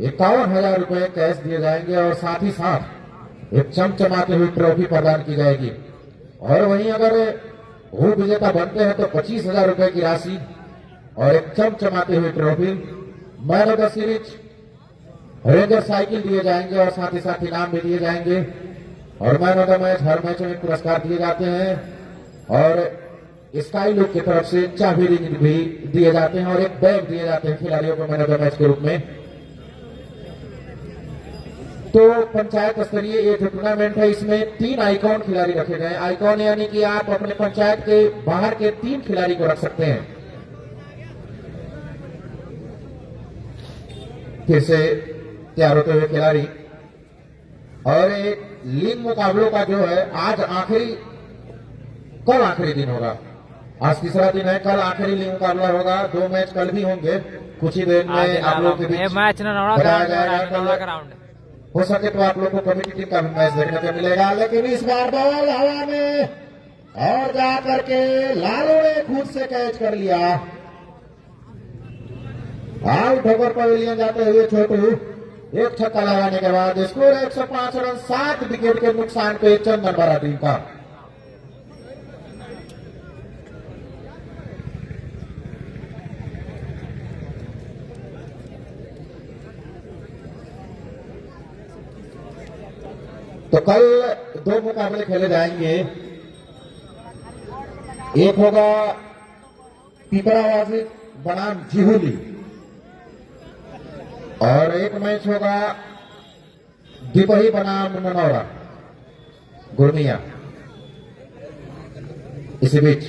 51,000 रुपए कैश दिए जाएंगे और साथ ही साथ एक चमचमाती हुई ट्रॉफी प्रदान की जाएगी। और वहीं अगर वो विजेता बनते हैं तो 25,000 रुपए की राशि और एक चमचमाती हुई trophy, man of the series, ranger cycle दिए जाएंगे और साथ ही साथ इनाम भी दिए जाएंगे। और man of the match, her match में पुरस्कार दिए जाते हैं और स्काई लुक की तरफ से चाबी रिंग भी दिए जाते हैं और एक बैग दिए जाते हैं खिलाड़ियों को मैन ऑफ द मैच के रूप में। तो पंचायत स्तरीय ये जो टूर्नामेंट है इसमें 3 आइकॉन खिलाड़ी रखे गए। आइकॉन यानी कि आप अपने पंचायत के बाहर के 3 खिलाड़ी को रख सकते हैं। फिर से तैयार होते हुए खिलाड़ी। और एक लीग मुकाबलों का जो है आज कल आखिरी दिन होगा। आज तीसरा दिन है, कल आखिरी लीग मुकाबला होगा। 2 मैच कल भी होंगे, कुछ ही देर में आप लोगों के बीच मैच बताया जाएगा। हो सके तो आप लोग को कमेटी टीम का भी मैच देखने को मिलेगा। लेकिन इस बार बॉल हवा में और जा करके लालू ने खुद से कैच कर लिया। आउट होकर पवेलियन जाते हुए छोटू एक छक्का लगाने के बाद स्कोर 105 रन 7 विकेट के नुकसान पे चंदनबाड़ा टीम का। तो कल 2 मुकाबले खेले जाएंगे। एक होगा पिपरावाजी बनाम जिहुली और एक मैच होगा दिपही बनाम ननौरा गुरमिया। इसी बीच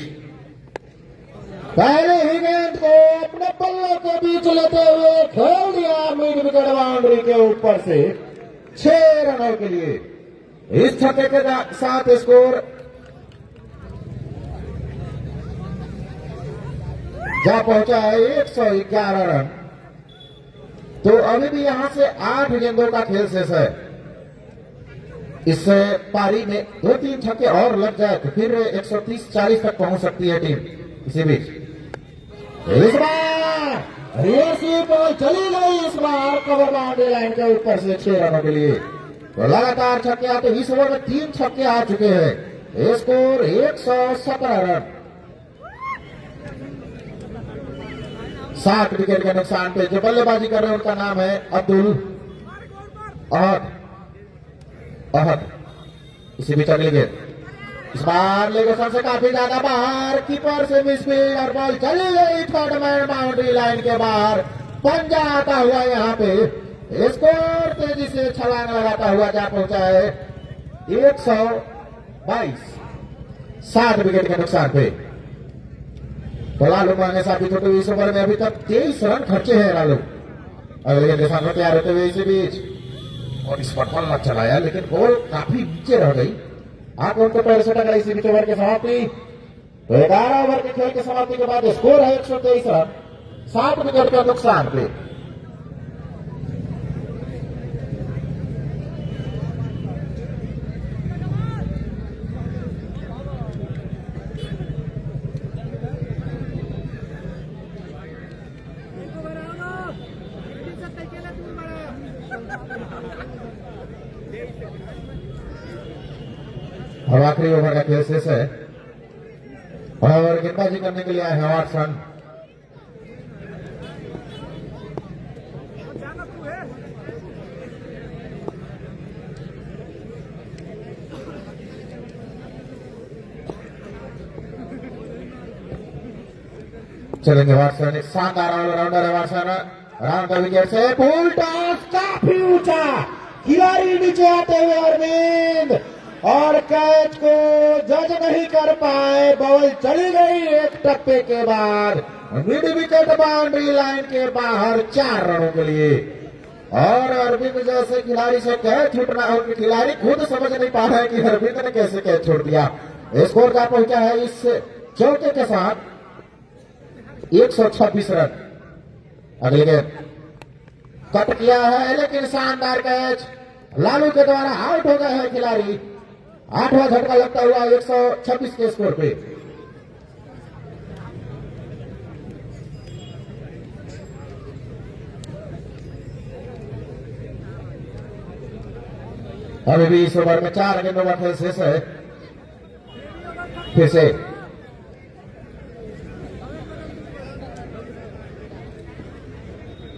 पहले ही गेंद को अपने पल्ले के बीच लेते हुए खेल दिया मिड विकेट बाउंड्री के ऊपर से 6 रनों के लिए। इस छक्के के साथ स्कोर जा पहुंचा है 111 रन। तो अभी भी यहां से 8 गेंदों का खेल शेष है। इस पारी में 2-3 छक्के और लग जाए तो फिर 130-40 तक पहुंच सकती है टीम। इसी बीच इस बार रिवर्सिव बॉल चली गई। इस बार कवर बाउंड्री लाइन के ऊपर से 6 रनों के लिए। तो लगातार छक्के आते, इस ओवर में 3 छक्के आ चुके हैं। Score 117 run. 7 विकेट के नुकसान पे जो बल्लेबाजी कर रहे हैं उनका नाम है अब्दुल अहद। इसी बीच अगली गेंद इस बार लेगोसन से काफी ज्यादा बाहर, कीपर से मिसफील्ड और बॉल चली गई थर्ड मैन बाउंड्री लाइन के बाहर। पंजा आता हुआ यहाँ पे स्कोर तेजी से छलांग लगाता हुआ जा पहुंचा है 122। 7 विकेट के नुकसान पे। तो लालू मांगे साथी छोटे 20 ओवर में अभी तक 23 रन खर्चे हैं लालू। अगले गेंद के सामने तैयार होते हुए इसी बीच और इस पर बॉल चलाया लेकिन बॉल काफी नीचे रह गई। आंख उनको पैर से टकराई। इसी बीच ओवर की समाप्ति। तो 11 ओवर के खेल की समाप्ति के बाद स्कोर है 123 रन। 7 विकेट के नुकसान पे। और आखिरी ओवर का खेल शेष है और गेंदबाजी करने के लिए आए हैं वाटसन। चलेंगे वाटसन। एक शानदार ऑलराउंडर है वाटसन। राउंड का विकेट से फुल टॉस काफी ऊंचा, खिलाड़ी नीचे आते हुए अरविंद और कैच को जज नहीं कर पाए। बॉल चली गई एक टप्पे के बाद मिड विकेट बाउंड्री लाइन के बाहर 4 रनों के लिए। और अरविंद जैसे खिलाड़ी से कैच छूटना हो कि खिलाड़ी खुद समझ नहीं पा रहा है कि अरविंद ने कैसे कैच छोड़ दिया। स्कोर का पहुंचा है इस चौके के साथ 126 रन। अगले गेंद कट किया है लेकिन शानदार कैच लालू के द्वारा आउट हो गए हैं खिलाड़ी। 8वां झटका लगता हुआ 126 के स्कोर पे। अभी भी इस ओवर में 4 गेंदों का खेल शेष है। फिर से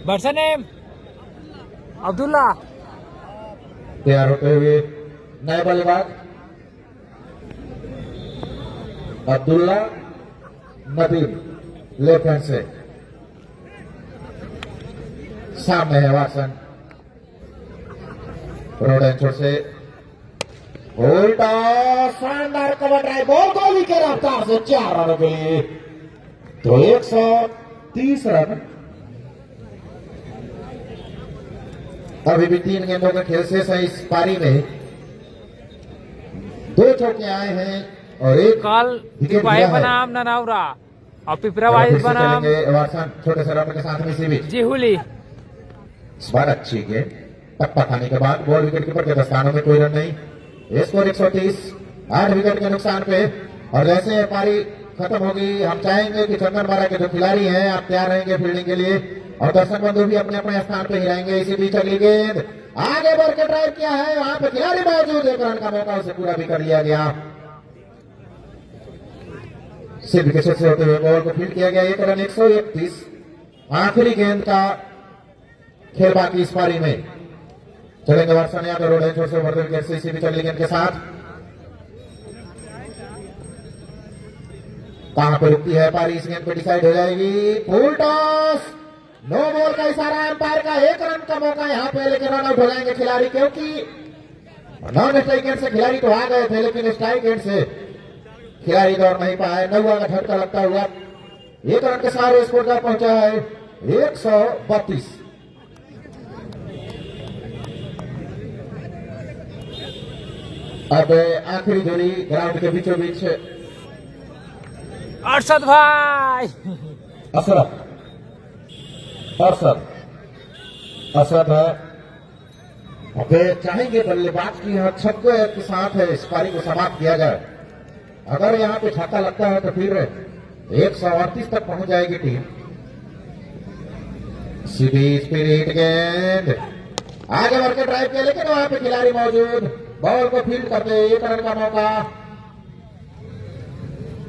पर्सन नेम अब्दुल्ला तैयार होते हुए नए बल्लेबाज अब्दुल्ला नदीम लेफ्ट हैंड से। सामने है वाटसन। रोडेंचो से उल्टा शानदार कवर ड्राइव, बॉल गोली के रफ्तार से 4 रनों के लिए। तो 130 रन। अभी भी 3 गेंदों का खेल शेष है इस पारी में। 2 चौके आए हैं और एक काल विकेट दुपाई गया है। बनाम ननावरा और पिपरा वाइज बनाम वाटसन छोटे से रन के साथ में इसी बीच जिहुली। इस बार अच्छी गेंद टप्पा खाने के बाद बॉल विकेट कीपर के दस्तानों में कोई रन नहीं। स्कोर 130। 8 विकेट के नुकसान पे। और जैसे पारी खत्म होगी हम चाहेंगे कि चंदनबारा के जो खिलाड़ी हैं आप तैयार रहेंगे फील्डिंग के लिए और दर्शक बंधु भी अपने अपने स्थान पे ही रहेंगे। इसी बीच अगली गेंद आगे बढ़ के ड्राइव किया है, वहां पे खिलाड़ी मौजूद, 1 रन का मौका उसे पूरा भी कर लिया गया। सिर्फ विकेट से होते हुए बॉल को फील्ड किया गया। 1 रन 131। आखिरी गेंद का खेल बाकी इस पारी में। चलेंगे वाटसन या तो रोड छोर से वर्धन विकेट से इसी बीच अगली गेंद के साथ। कहां पर रुकती है पारी, इस गेंद पे डिसाइड हो जाएगी। फुल टॉस, नो बॉल का इशारा एम्पायर का। 1 रन का मौका यहां पे लेकिन रन आउट हो जाएंगे खिलाड़ी, क्योंकि नॉन स्ट्राइक एंड से खिलाड़ी तो आ गए थे लेकिन स्ट्राइक एंड से खिलाड़ी दौड़ नहीं पाए। 9वां का झटका लगता हुआ 1 रन के सारे स्कोर का पहुंचा है 132। अब आखिरी जोड़ी ग्राउंड के बीचों बीच अरशद भाई असरफ अरशद असद है। अब चाहेंगे बल्लेबाज की यहाँ छक्के के साथ इस पारी को समाप्त किया जाए। अगर यहाँ पे छक्का लगता है तो फिर 138 तक पहुंच जाएगी टीम। सीधी स्पिरिट गेंद आगे बढ़ के ड्राइव किया, लेकिन वहां पे खिलाड़ी मौजूद, बॉल को फील्ड करते 1 रन का मौका।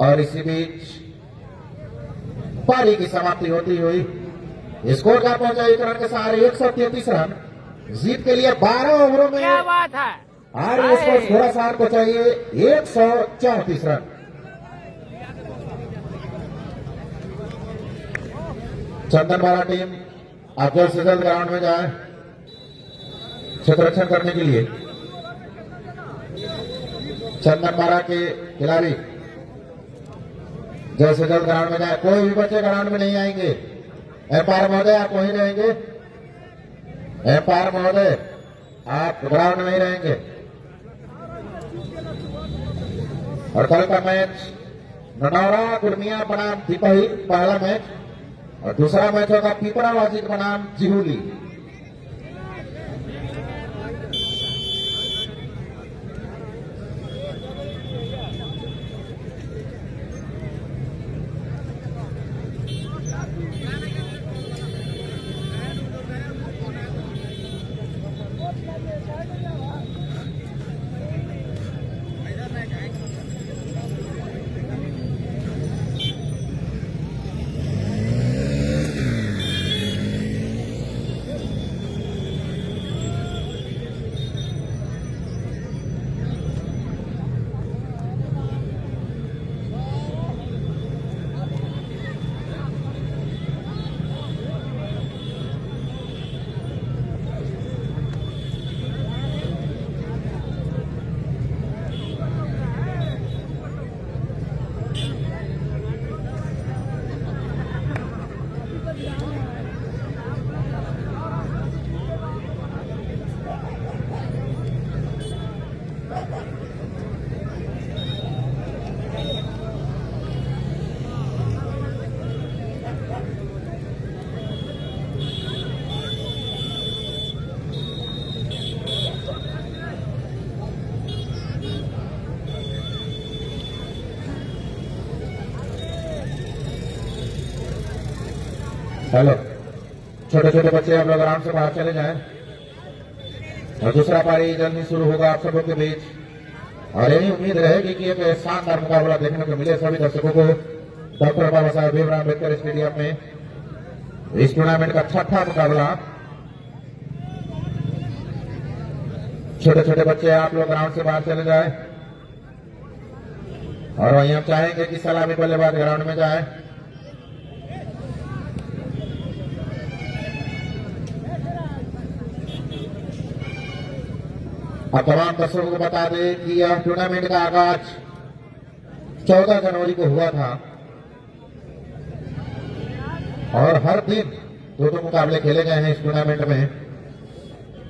और इसी बीच पारी की समाप्ति होती हुई स्कोर का पहुंचा 1 रन के सहारे 133 रन। जीत के लिए 12 ओवरों में क्या बात है। आर्य स्पोर्ट्स घोड़ासहार को चाहिए 134 रन। चंदनबाड़ा टीम आप जल्द से जल्द ग्राउंड में जाए क्षेत्ररक्षण करने के लिए। चंदनबाड़ा के खिलाड़ी जल्द से जल्द ग्राउंड में जाए। कोई भी बच्चे ग्राउंड में नहीं आएंगे। एम्पायर महोदय आप वहीं रहेंगे। एम्पायर महोदय आप ग्राउंड में ही रहेंगे। और कल का मैच ननौरा कुर्मिया बनाम दीपही पहला मैच, और दूसरा मैच होगा पीपरावाजी बनाम जिहुली। हेलो, छोटे छोटे बच्चे आप लोग आराम से बाहर चले जाएं। और दूसरा पारी जल्द ही शुरू होगा आप सबों के बीच। और यही उम्मीद रहेगी कि एक शानदार मुकाबला देखने को मिले सभी दर्शकों को डॉक्टर बाबा साहेब भीमराव अम्बेडकर स्टेडियम में। इस टूर्नामेंट का 6ठा मुकाबला। छोटे छोटे बच्चे आप लोग ग्राउंड से बाहर चले जाए। और वहीं हम चाहेंगे कि सलामी बल्लेबाज ग्राउंड में जाए। अब तमाम दर्शकों को बता दें कि यह टूर्नामेंट का आगाज 14 जनवरी को हुआ था और हर दिन 2 मुकाबले खेले गए हैं इस टूर्नामेंट में।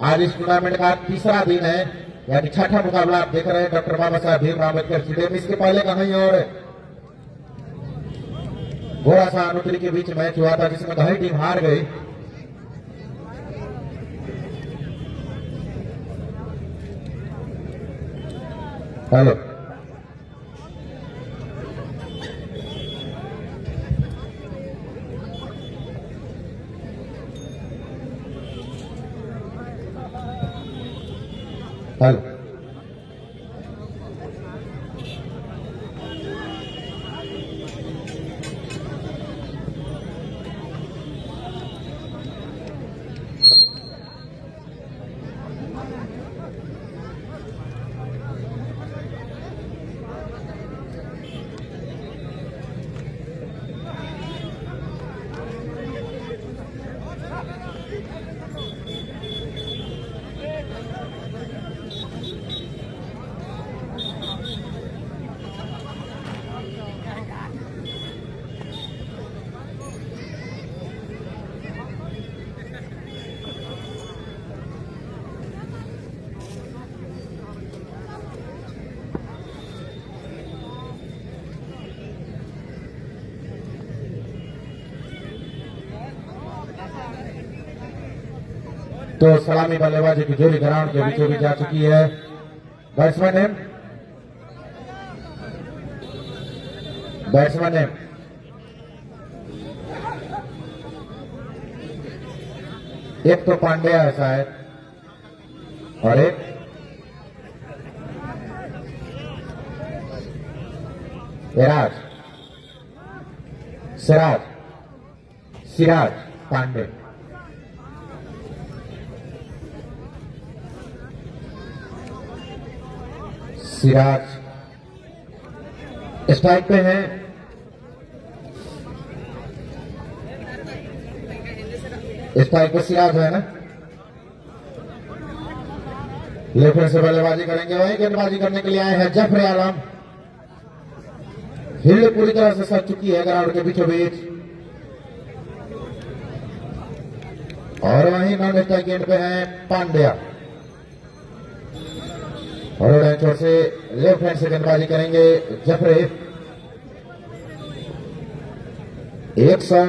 आज इस टूर्नामेंट का तीसरा दिन है, यानी 6ठा मुकाबला आप देख रहे हैं डॉक्टर बाबा साहेब भीमराव अम्बेडकर स्टेडियम। इसके पहले कहीं और घोड़ासहार नूतरी के बीच मैच हुआ था जिसमें कहीं टीम हार गई। हेलो, हेलो, तो सलामी बल्लेबाजी की जोड़ी ग्राउंड के बीचों बीच जा चुकी है। बैट्समैन ने एक तो पांड्या है शायद और एक सिराज पांडे। सिराज स्ट्राइक पे हैं। स्ट्राइक पे सिराज है ना। लेफ्ट से बल्लेबाजी करेंगे, वही गेंदबाजी करने के लिए आए हैं जफर आलम। फील्ड पूरी तरह से सज चुकी है ग्राउंड के बीचों बीच और वहीं नॉन स्ट्राइक गेंद पे है पांड्या और छोर से लेफ्ट हैंड से गेंदबाजी करेंगे जफरे। 100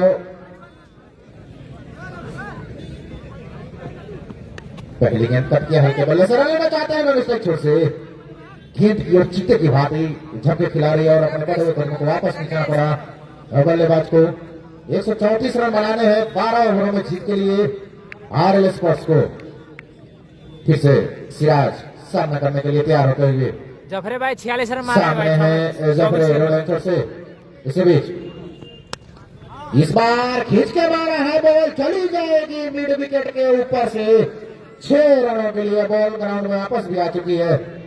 पहली गेंद कट किया हल्के बल्ले से रन लेना चाहते हैं नॉन स्ट्राइक छोर से। गेंद की ओर चीते की भांति झपके खिलाड़ी और अपने बढ़े हुए कदमों को वापस खींचना पड़ा बल्लेबाज को। 134 रन बनाने हैं 12 ओवरों में जीत के लिए आरएल स्पोर्ट्स को। फिर से सिराज सामना करने के लिए तैयार होते हुए जफरे भाई 46 रन मारे सामने है जफरे रोड से। इसी बीच इस बार खींच के मारा है, बॉल चली जाएगी मिड विकेट के ऊपर से। 6 रनों के लिए बॉल ग्राउंड में वापस भी आ चुकी है।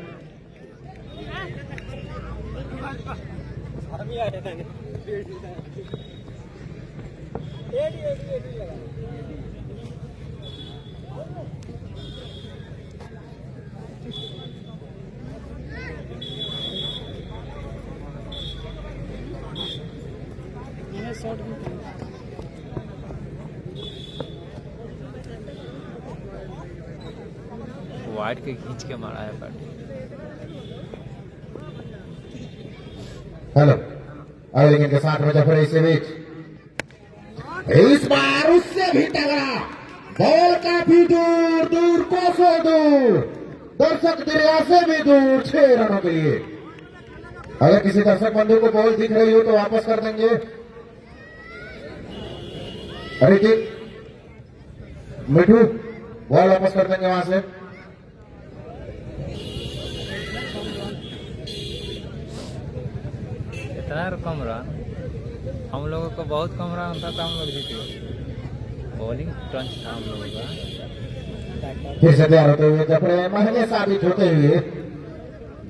वाइड के खींच के मारा है पार्टी। हेलो अगले गेंद के साथ में जफर इसी बीच इस बार उससे भी टकरा, बॉल काफी दूर दूर कोसों दूर, दर्शक दरिया से भी दूर। 6 रनों के लिए। अगर किसी दर्शक बंधु को बॉल दिख रही हो तो वापस कर देंगे। अरे जी मिठू बॉल वापस कर देंगे वहां से। इतना कम रन हम लोगों को बहुत कम रन था तो हम लोग जीते। बॉलिंग टंच था हम लोगों का। फिर से तैयार होते हुए जफरे महंगे साबित होते हुए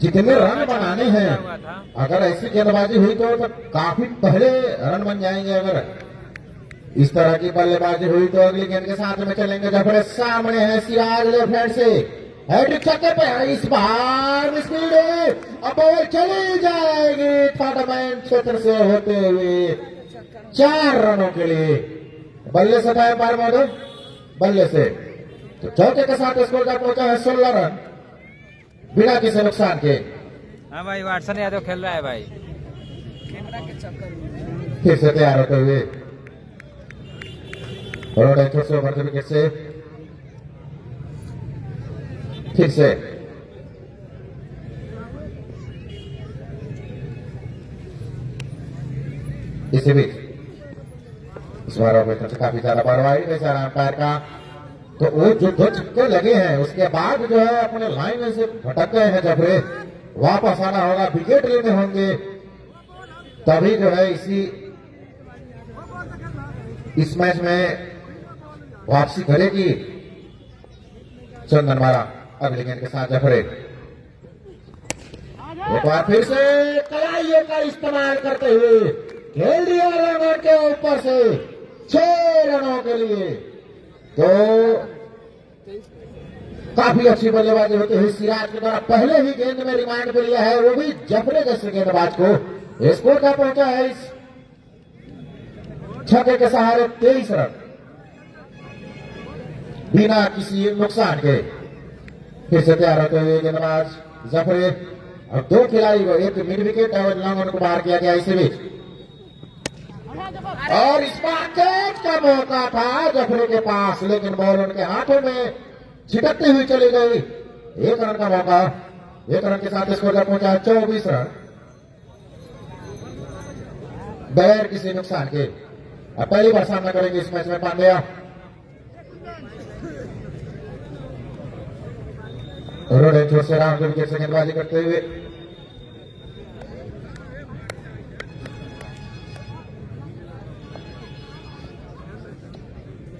जितने रन बनाने हैं, अगर ऐसी गेंदबाजी हुई तो काफी पहले रन बन जाएंगे। अगर इस तरह की बल्लेबाजी हुई तो अगली गेंद के साथ में चलेंगे जफरे। सामने है सिराज लेफ्ट हैंड से हैट्रिक छक्के पे है इस बार मिसफील्ड है, अब बॉल चली जाएगी थर्ड मैन क्षेत्र से होते हुए 4 रनों के लिए। बल्ले से था पार मॉडल बल्ले से तो चौके के साथ स्कोर का पहुंचा है 16 रन बिना किसी नुकसान के। हाँ भाई वाटसन यादव खेल रहा है भाई। फिर से तैयार होते हुए ओवर विकेट से फिर से इसी बीच इस बार काफी ज्यादा बर्बादी है अंपायर का। तो वो जो 2 छक्के लगे हैं उसके बाद जो है अपने लाइन में से भटक गए हैं जफरे। वापस आना होगा, विकेट लेने होंगे, तभी जो है इस मैच में वापसी करेगी चंदनवाड़ा। अगले गेंद के साथ जफरे एक बार फिर से कलाइये का इस्तेमाल करते हुए खेल दिया रन के ऊपर से 6 रनों के लिए। तो काफी अच्छी बल्लेबाजी होती हुई सिराज के द्वारा पहले ही गेंद में रिमांड पे लिया है, वो भी जफरे जैसे गेंदबाज को। स्कोर का पहुंचा है इस छक्के के सहारे 23 रन बिना किसी नुकसान के। फिर से तैयार होते हुए गेंदबाज जफरे। अब 2 खिलाड़ी को, एक मिड विकेट और लॉन्ग ऑन को बाहर किया गया। इसी बीच और इस बार कैच का मौका था जफरे के पास, लेकिन बॉल उनके हाथों में छिटकती हुई चली गई। 1 रन का मौका, 1 रन के साथ स्कोर तक पहुंचा 24 रन बगैर किसी नुकसान के। अब पहली बार सामना करेंगे इस मैच में पांड्या। रोड छोर से राउंड विकेट से गेंदबाजी करते हुए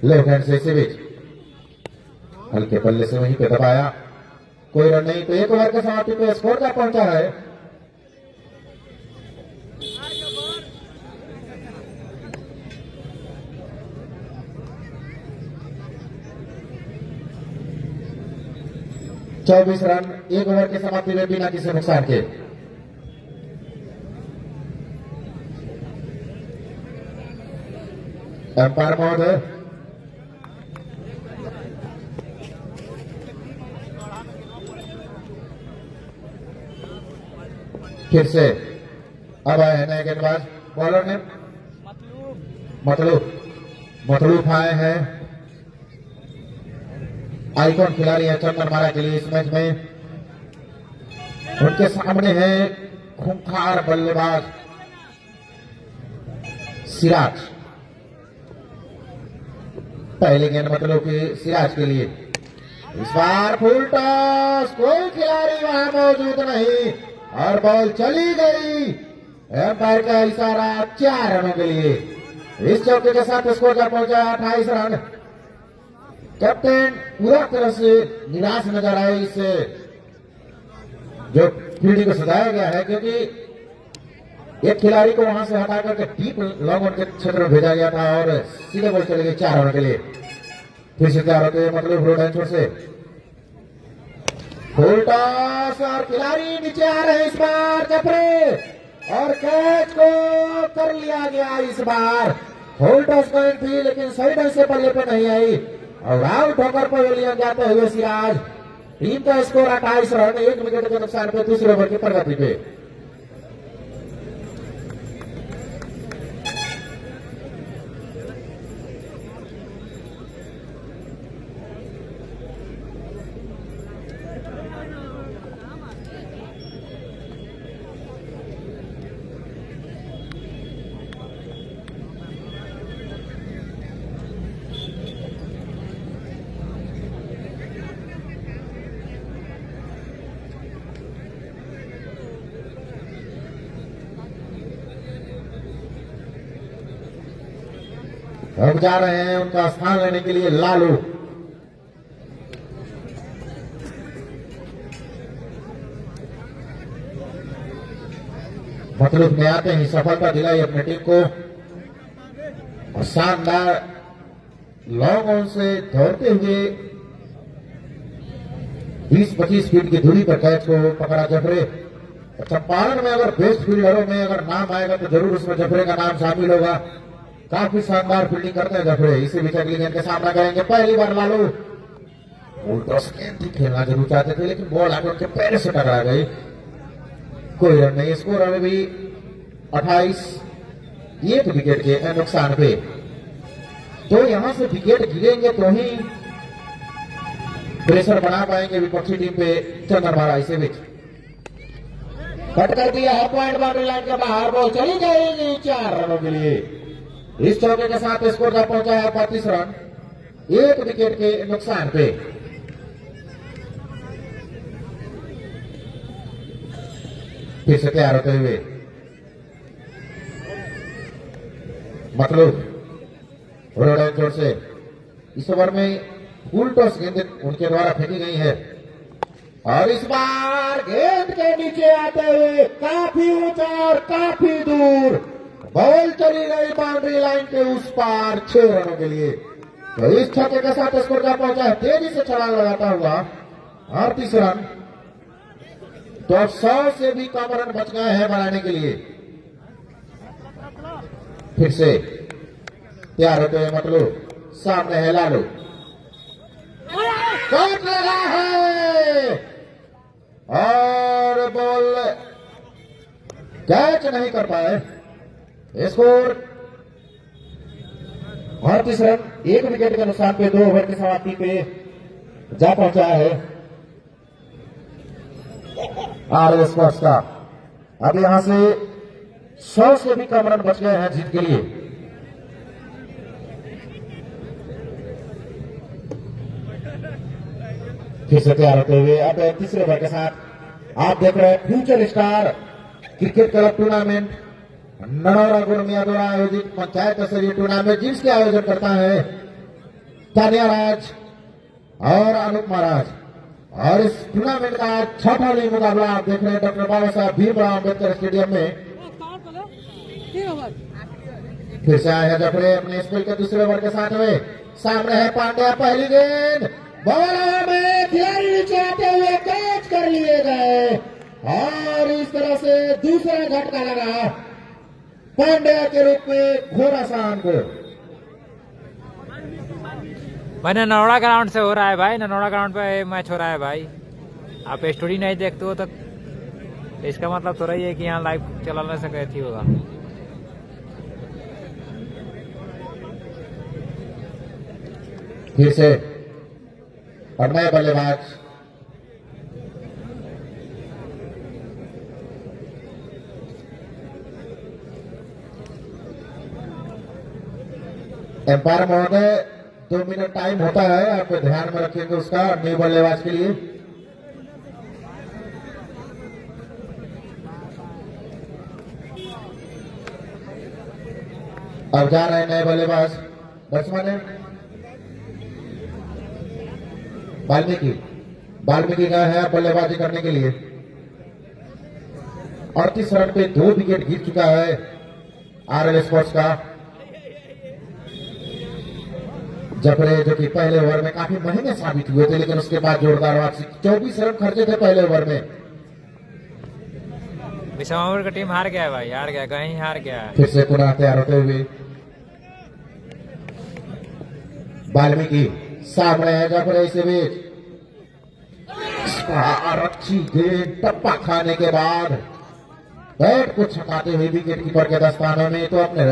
लेफ्ट हैंड से इसी बीच हल्के पल्ले से वहीं पे दबाया, कोई रन नहीं। तो 1 ओवर के समाप्ति पे स्कोर क्या पहुंचा है? चौबीस रन 1 ओवर के समाप्ति में बिना किसी नुकसान के। अंपायर महोदय फिर से अब आए हैं नए गेंदबाज। बॉलर ने मतलूब आए हैं, आइकॉन खिलाड़ी है चंद्रमारा के लिए इस मैच में। उनके सामने है खूंखार बल्लेबाज सिराज। पहली गेंद मतलब कि सिराज के लिए। इस बार फुल टॉस, कोई खिलाड़ी वहां मौजूद नहीं और बॉल चली गई। एम्पायर का इशारा 4 रनों के लिए। इस चौके के साथ स्कोर का पहुंचा 28 रन। कैप्टन पूरा तरह से निराश नजर आए इस जो फील्डिंग को सजाया गया है, क्योंकि एक खिलाड़ी को वहां से हटा करके डीप लॉन्ग ऑन के क्षेत्र में भेजा गया था और सीधे बॉल चले गई 4 रन के लिए। फिर से तैयार होते मतलब रोड छोर से फुल टॉस और खिलाड़ी नीचे आ रहे इस बार जफरे और कैच को कर लिया गया। इस बार फुल टॉस पॉइंट थी लेकिन सही ढंग से पल्ले पे नहीं आई और आउट होकर पवेलियन जाते हुए सिराज। टीम का स्कोर 28 रन 1 विकेट के नुकसान पे दूसरे ओवर की प्रगति पे। अब जा रहे हैं उनका स्थान लेने के लिए लालू। मतलब में आते ही सफलता दिलाई अपने टीम को और शानदार लॉन्ग ऑन से दौड़ते हुए 20-25 फीट की दूरी पर कैच को पकड़ा जफरे। चंपारण में अगर बेस्ट फील्डरों में अगर नाम आएगा तो जरूर उसमें जफरे का नाम शामिल होगा। काफी शानदार फील्डिंग करते हैं जफरे। इसी बीच अगली गेंद का सामना करेंगे। पहली बार लालू गेंद खेलना जरूर चाहते थे लेकिन बॉल आगे उनके पैर से टकरा गई। कोई रन नहीं। स्कोर अभी भी 28 1 विकेट के नुकसान पे। तो यहां से विकेट गिरेंगे तो ही प्रेशर बना पाएंगे विपक्षी टीम पे चंद्रमारा। इसी बीच कट कर दिया है पॉइंट बाउंड्री लाइन के बाहर, बॉल चली जाएगी 4 रनों के लिए। इस चौके के साथ स्कोर का पहुंचा है 35 रन 1 विकेट के नुकसान पे। फिर से तैयार होते हुए मतलब रोड जोर से इस ओवर में फुल टॉस गेंद उनके द्वारा फेंकी गई है और इस बार गेंद के नीचे आते हुए काफी ऊंचा और काफी दूर बॉल चली गई बाउंड्री लाइन के उस पार 6 रनों के लिए। तो इस छक्के के साथ स्कोर का पहुंचा है तेजी से छलांग लगाता हुआ 38 रन। तो 100 से भी कम रन बच गए हैं बनाने के लिए। फिर से तैयार होते हैं मतलब सामने है लालू। शॉट लगा है और बॉल कैच नहीं कर पाए। स्कोर 38 रन 1 विकेट के नुकसान पे 2 ओवर की समाप्ति पे जा पहुंचा है आरएल स्पोर्ट्स का। अब यहां से 100 से भी कम रन बच गए हैं जीत के लिए। फिर से तैयार होते हुए अब तीसरे ओवर के साथ आप देख रहे हैं future star cricket club tournament Nanaura Gurmiya द्वारा आयोजित पंचायत स्तरीय टूर्नामेंट जिसके आयोजन करता है तानिया राज और अनूप महाराज। और इस टूर्नामेंट का छठा लीग मुकाबला आप देख रहे हैं डॉक्टर बाबा साहब भीमराव अम्बेडकर स्टेडियम में। फिर से आए हैं जफरे अपने स्कूल के दूसरे ओवर के साथ में। सामने है पांड्या, पहली गेंद बॉल में खिलाड़ी नीचे आते हुए कैच कर लिए गए और इस तरह से दूसरा झटका लगा पांड्या के रूप में घोड़ासान को। भाई ननौड़ा ग्राउंड से हो रहा है भाई, ननौड़ा ग्राउंड पे मैच हो रहा है भाई। आप स्टोरी नहीं देखते हो तो इसका मतलब थोड़ा ही है कि यहाँ लाइव चलाने से कैसी होगा। फिर से और नए बल्लेबाज एम्पायर महोदय 2 मिनट टाइम होता है, आप ध्यान में रखेंगे उसका न्यू बल्लेबाज के लिए। अब जा रहे हैं नए बल्लेबाज बैट्समैन है वाल्मीकि गए हैं बल्लेबाजी करने के लिए। 38 रन पे 2 विकेट गिर चुका है आरएल स्पोर्ट्स का। जफरे जो कि पहले ओवर में काफी महंगे साबित हुए थे लेकिन उसके बाद जोरदार वापसी। 24 रन खर्चे थे पहले ओवर में। विश्वामित्र का टीम हार गया है भाई, हार गया, कहीं हार गया है। फिर से पुनः तैयार होते हुए वाल्मीकि सामने है जफरे इसे बीच अच्छी गेंद टप्पा खाने के बाद बैट को छकाते हुए विकेट कीपर के दस्तानों में तो अपने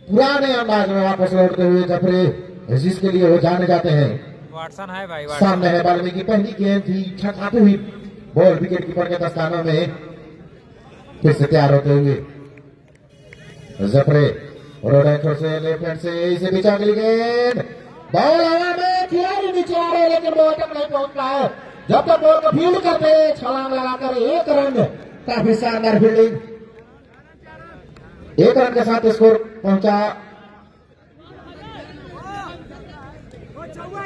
पुराने अंदाज में वापस लौटते हुए जफरे जिसके लिए वो जाने जाते हैं। वाटसन है भाई, सामने है वाल्मीकि, पहली गेंद थी छकाते हुई बॉल विकेट कीपर के दस्तानों में। फिर से तैयार होते हुए जफरे रोड से लेफ्ट हैंड से इसे बीच अगली गेंद बॉल हवा में, खिलाड़ी नीचे आ रहे लेकिन बॉल तक नहीं पहुंच रहा है। जब तक बॉल को फील्ड करते छलांग लगाकर 1 रन, काफी शानदार फील्डिंग। 1 रन के साथ स्कोर पहुंचा।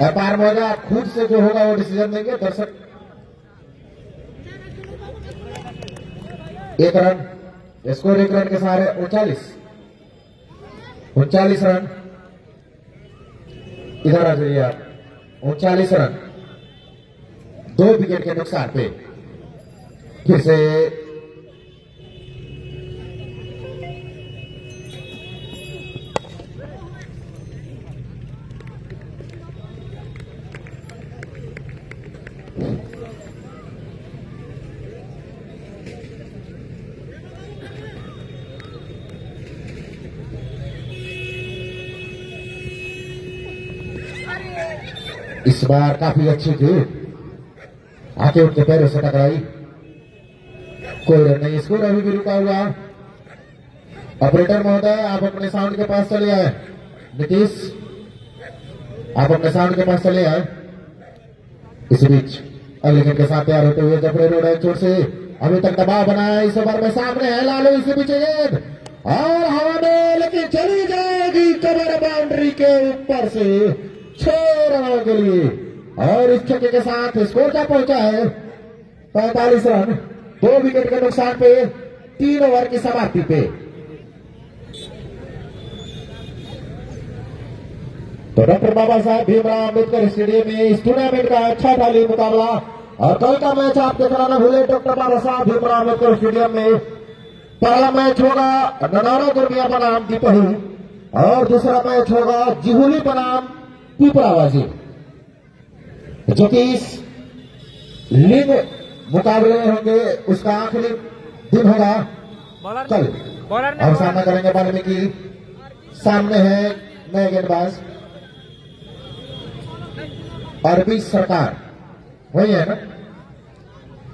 एम्पायर महोदय खुद से जो होगा वो डिसीजन देंगे। दर्शक 1 रन, स्कोर 1 रन के सहारे 39 रन। इधर आ जाइए आप। 39 रन 2 विकेट के नुकसान पे। फिर से इस बार काफी अच्छी गेंद आके उनके पैरों से टकराई। कोई रन नहीं, स्कोर अभी भी रुका हुआ। ऑपरेटर महोदय आप अपने साउंड के पास चले आए। नीतीश आप अपने साउंड के पास चले आए। इस बीच अलीगढ़ के साथ तैयार होते हुए जफरे रोड चोट से अभी तक दबाव बनाया। इस ओवर में सामने है लालू, इसी बीच गेंद और हवा में लेकिन चली जाएगी कवर बाउंड्री के ऊपर से 6 रनों के लिए। और इस छक्के के साथ स्कोर क्या पहुंचा है 45 रन 2 विकेट के नुकसान पे 3 ओवर की समाप्ति पे। तो डॉक्टर बाबा साहब भीमराव अम्बेडकर स्टेडियम में इस टूर्नामेंट का छठा लीग मुकाबला और कल का मैच आप देखना न भूले डॉक्टर बाबा साहब भीमराव अम्बेडकर स्टेडियम में। पहला मैच होगा ननौरा गुरमिया बनाम दीपही और दूसरा मैच होगा जिहुली बनाम पीपराबाजी, जो कि इस लीग मुकाबले होंगे उसका आखिरी दिन होगा कल। और सामना करेंगे वाल्मीकि, सामने है नए गेंदबाज अरबी सरकार, वही है ना?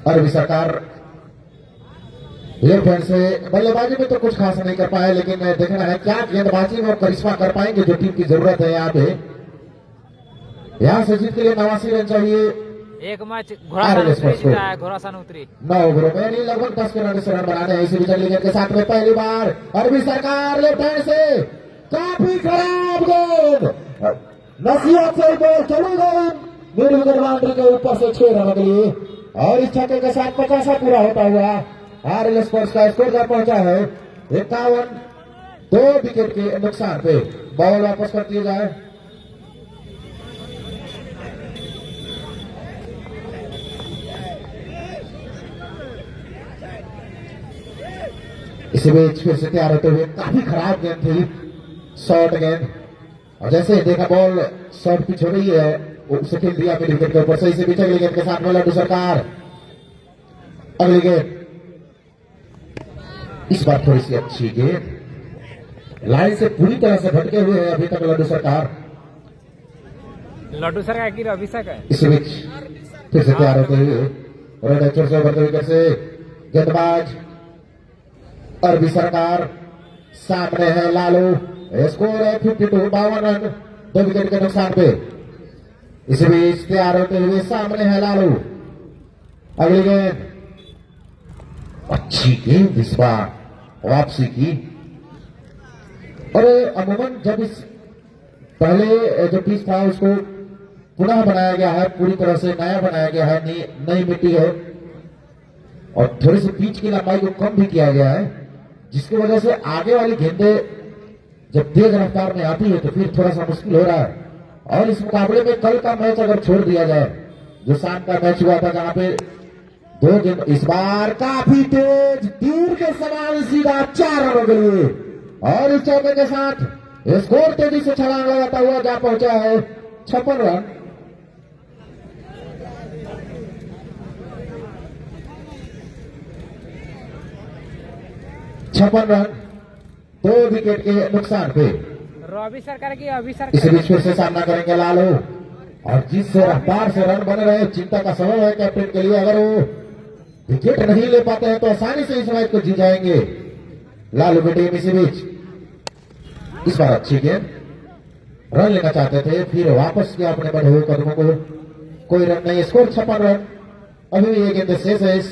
अरबी सरकार लेफ्ट हैंड से बल्लेबाजी में तो कुछ खास नहीं कर पाए, लेकिन देखना है क्या गेंदबाजी में करिश्मा कर पाएंगे जो टीम की जरूरत है यहाँ पे। यहाँ से जीत के लिए 89 रन चाहिए। एक मैच घोड़ासान उतरी जीता है, घोड़ासान उतरी 9 ओवरों में नहीं, लगभग 10 के रन से रन बनाने हैं। इसी विजय विकेट के साथ में पहली बार अरबी सरकार लेफ्ट हैंड से काफी खराब गेंद, नसीहत से बॉल चली गई मिड विकेट बाउंड्री के ऊपर से 6 रन के लिए, और इस छक्के के साथ 50 पूरा होता हुआ आरएल स्पोर्ट्स का स्कोर जा पहुंचा है 51। 2 विकेट के नुकसान पे बॉल वापस कर दिया जाए। इसी बीच फिर से तैयार होते हुए काफी खराब गेंद थी, शॉर्ट गेंद, और जैसे देखा बॉल शॉर्ट पिच हो रही है उसे खेल दिया मिड विकेट के ऊपर से। इसी बीच अगली गेंद के साथ में लड्डू सरकार, अगली गेंद इस बार थोड़ी सी अच्छी गेंद, लाइन से पूरी तरह से भटके हुए हैं अभी तक लड्डू सरकार। लड्डू सरकार की अभिषेक है। इसी बीच फिर से तैयार होते हुए रन से बढ़ते विकेट से गेंदबाज अरबी सरकार, सामने है लालू, स्कोर है 52, 52 रन 2 विकेट के नुकसान पे। इसी बीच तैयार होते हुए सामने है लालू, अगली गेंद अच्छी गेंद इस बार वापसी की। और अमूमन जब इस पहले जो पिच था उसको पुनः बनाया गया है, पूरी तरह से नया बनाया गया है, नई मिट्टी है, और थोड़ी सी पिच की लंबाई को कम भी किया गया है, जिसकी वजह से आगे वाली गेंदें जब तेज रफ्तार में आती है तो फिर थोड़ा सा मुश्किल हो रहा है। और इस मुकाबले में कल का मैच अगर छोड़ दिया जाए, जो शाम का मैच हुआ था जहां पे 2 गेंद, इस बार काफी तेज तीर के समान सीधा 4 रनों के लिए, और इस चौके के साथ स्कोर तेजी से छलांग लगाता हुआ जा पहुंचा है 56 रन। रन 2 विकेट के नुकसान पे। रवि सरकार की अभी इस सरकार बीच फिर से सामना करेंगे लालू, और जिस रफ्तार से रन बन रहे चिंता का सबब है कैप्टन के लिए। अगर वो विकेट नहीं ले पाते हैं तो आसानी से इस मैच को जीत जाएंगे लालू की टीम। इसी बीच इस बार अच्छी गेंद, रन लेना चाहते थे, फिर वापस किया अपने बढ़े हुए कदमों को, कोई रन नहीं, स्कोर 56 रन। अभी भी ये गेंद शेष है इस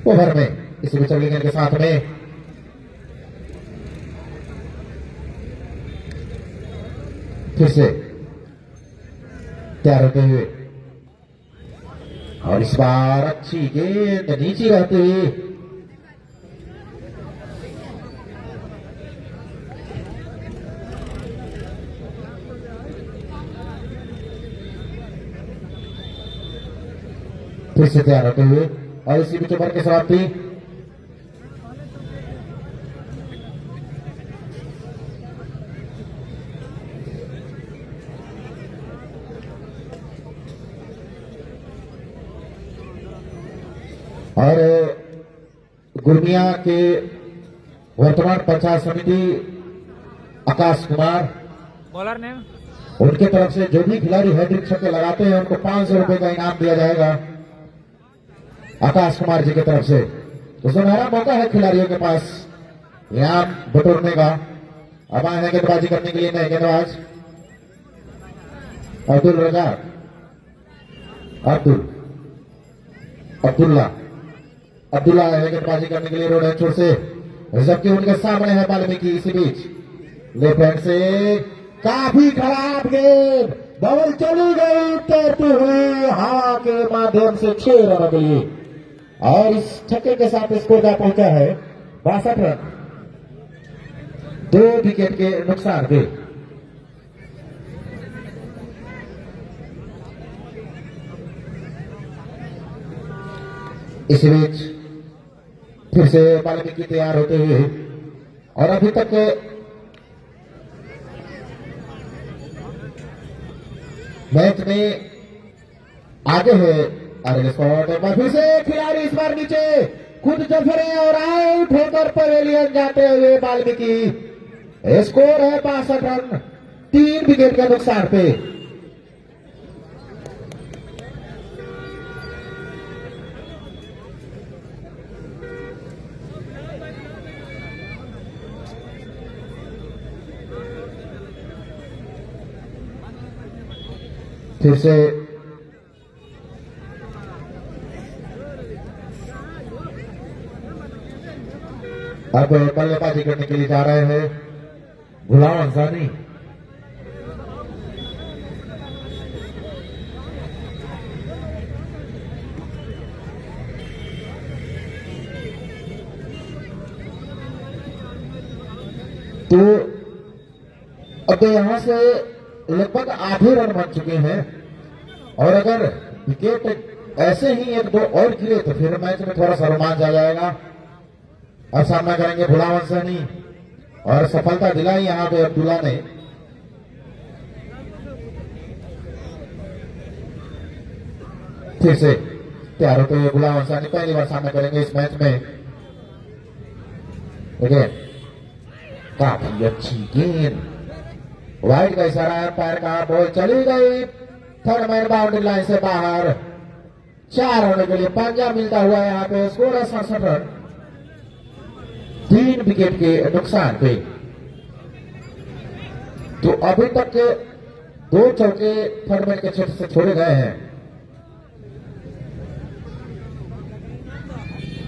ओवर में। इसी बीच अगली गेंद के साथ में फिर से तैयार होते हुए, और इस बार अच्छी गेंद नीचे रहते हुए फिर से तैयार होते हुए, और इसी बीच ओवर के समाप्ति। और गुर्मिया के वर्तमान पंचायत समिति आकाश कुमार, बॉलर नेम, उनके तरफ से जो भी खिलाड़ी हैट्रिक छक्के लगाते हैं उनको 500 रुपए का इनाम दिया जाएगा आकाश कुमार जी की तरफ से। तो सुनहरा मौका है खिलाड़ियों के पास इनाम बटोरने का। अब आए हैं गेंदबाजी करने के लिए नए गेंदबाज अब्दुल रजाक, अब्दुल्ला है गेंदबाजी करने के लिए रोड हैंड से, जबकि उनके सामने है वाल्मीकि। इसी बीच लेफ्ट हैंड से काफी खराब गेंद, बॉल चली गई तैरती हुई हवा के माध्यम से 6 रन के लिए, और इस छक्के के साथ स्कोर जा पहुंचा है 62 रन 2 विकेट के नुकसान पे। इसी बीच फिर से वाल्मीकि तैयार होते हुए, और अभी तक मैच में आगे है आरएल स्पोर्ट। फिर से खिलाड़ी इस बार नीचे खुद जफरे और आउट होकर पवेलियन जाते हुए वाल्मीकि स्कोर है 62 रन, 3 विकेट के नुकसान पे। फिर से अब बल्लेबाजी करने के लिए जा रहे हैं गुलाम अंसारी। तो अब यहां से लगभग 8 रन बन चुके हैं और अगर विकेट ऐसे ही 1-2 और गिरे तो फिर मैच में थोड़ा सा रोमांच आ जाएगा। अब सामना करेंगे गुलाम अंसारी और सफलता दिलाई यहां पे अब्दुल्ला ने। फिर से तैयार होते हुए गुलाम अंसारी पहली बार सामना करेंगे इस मैच में। देखिए काफी अच्छी गेंद, वाइड का इशारा है, पैर का बॉल चली गई, थर्ड मैन बाउंड्री लाइन से बाहर। 4 होने के लिए पंजा मिलता हुआ यहाँ पे। स्कोर है 67 रन, 3 विकेट के नुकसान पे। तो अभी तक 2 चौके थर्ड मैन के क्षेत्र से छोड़े गए हैं।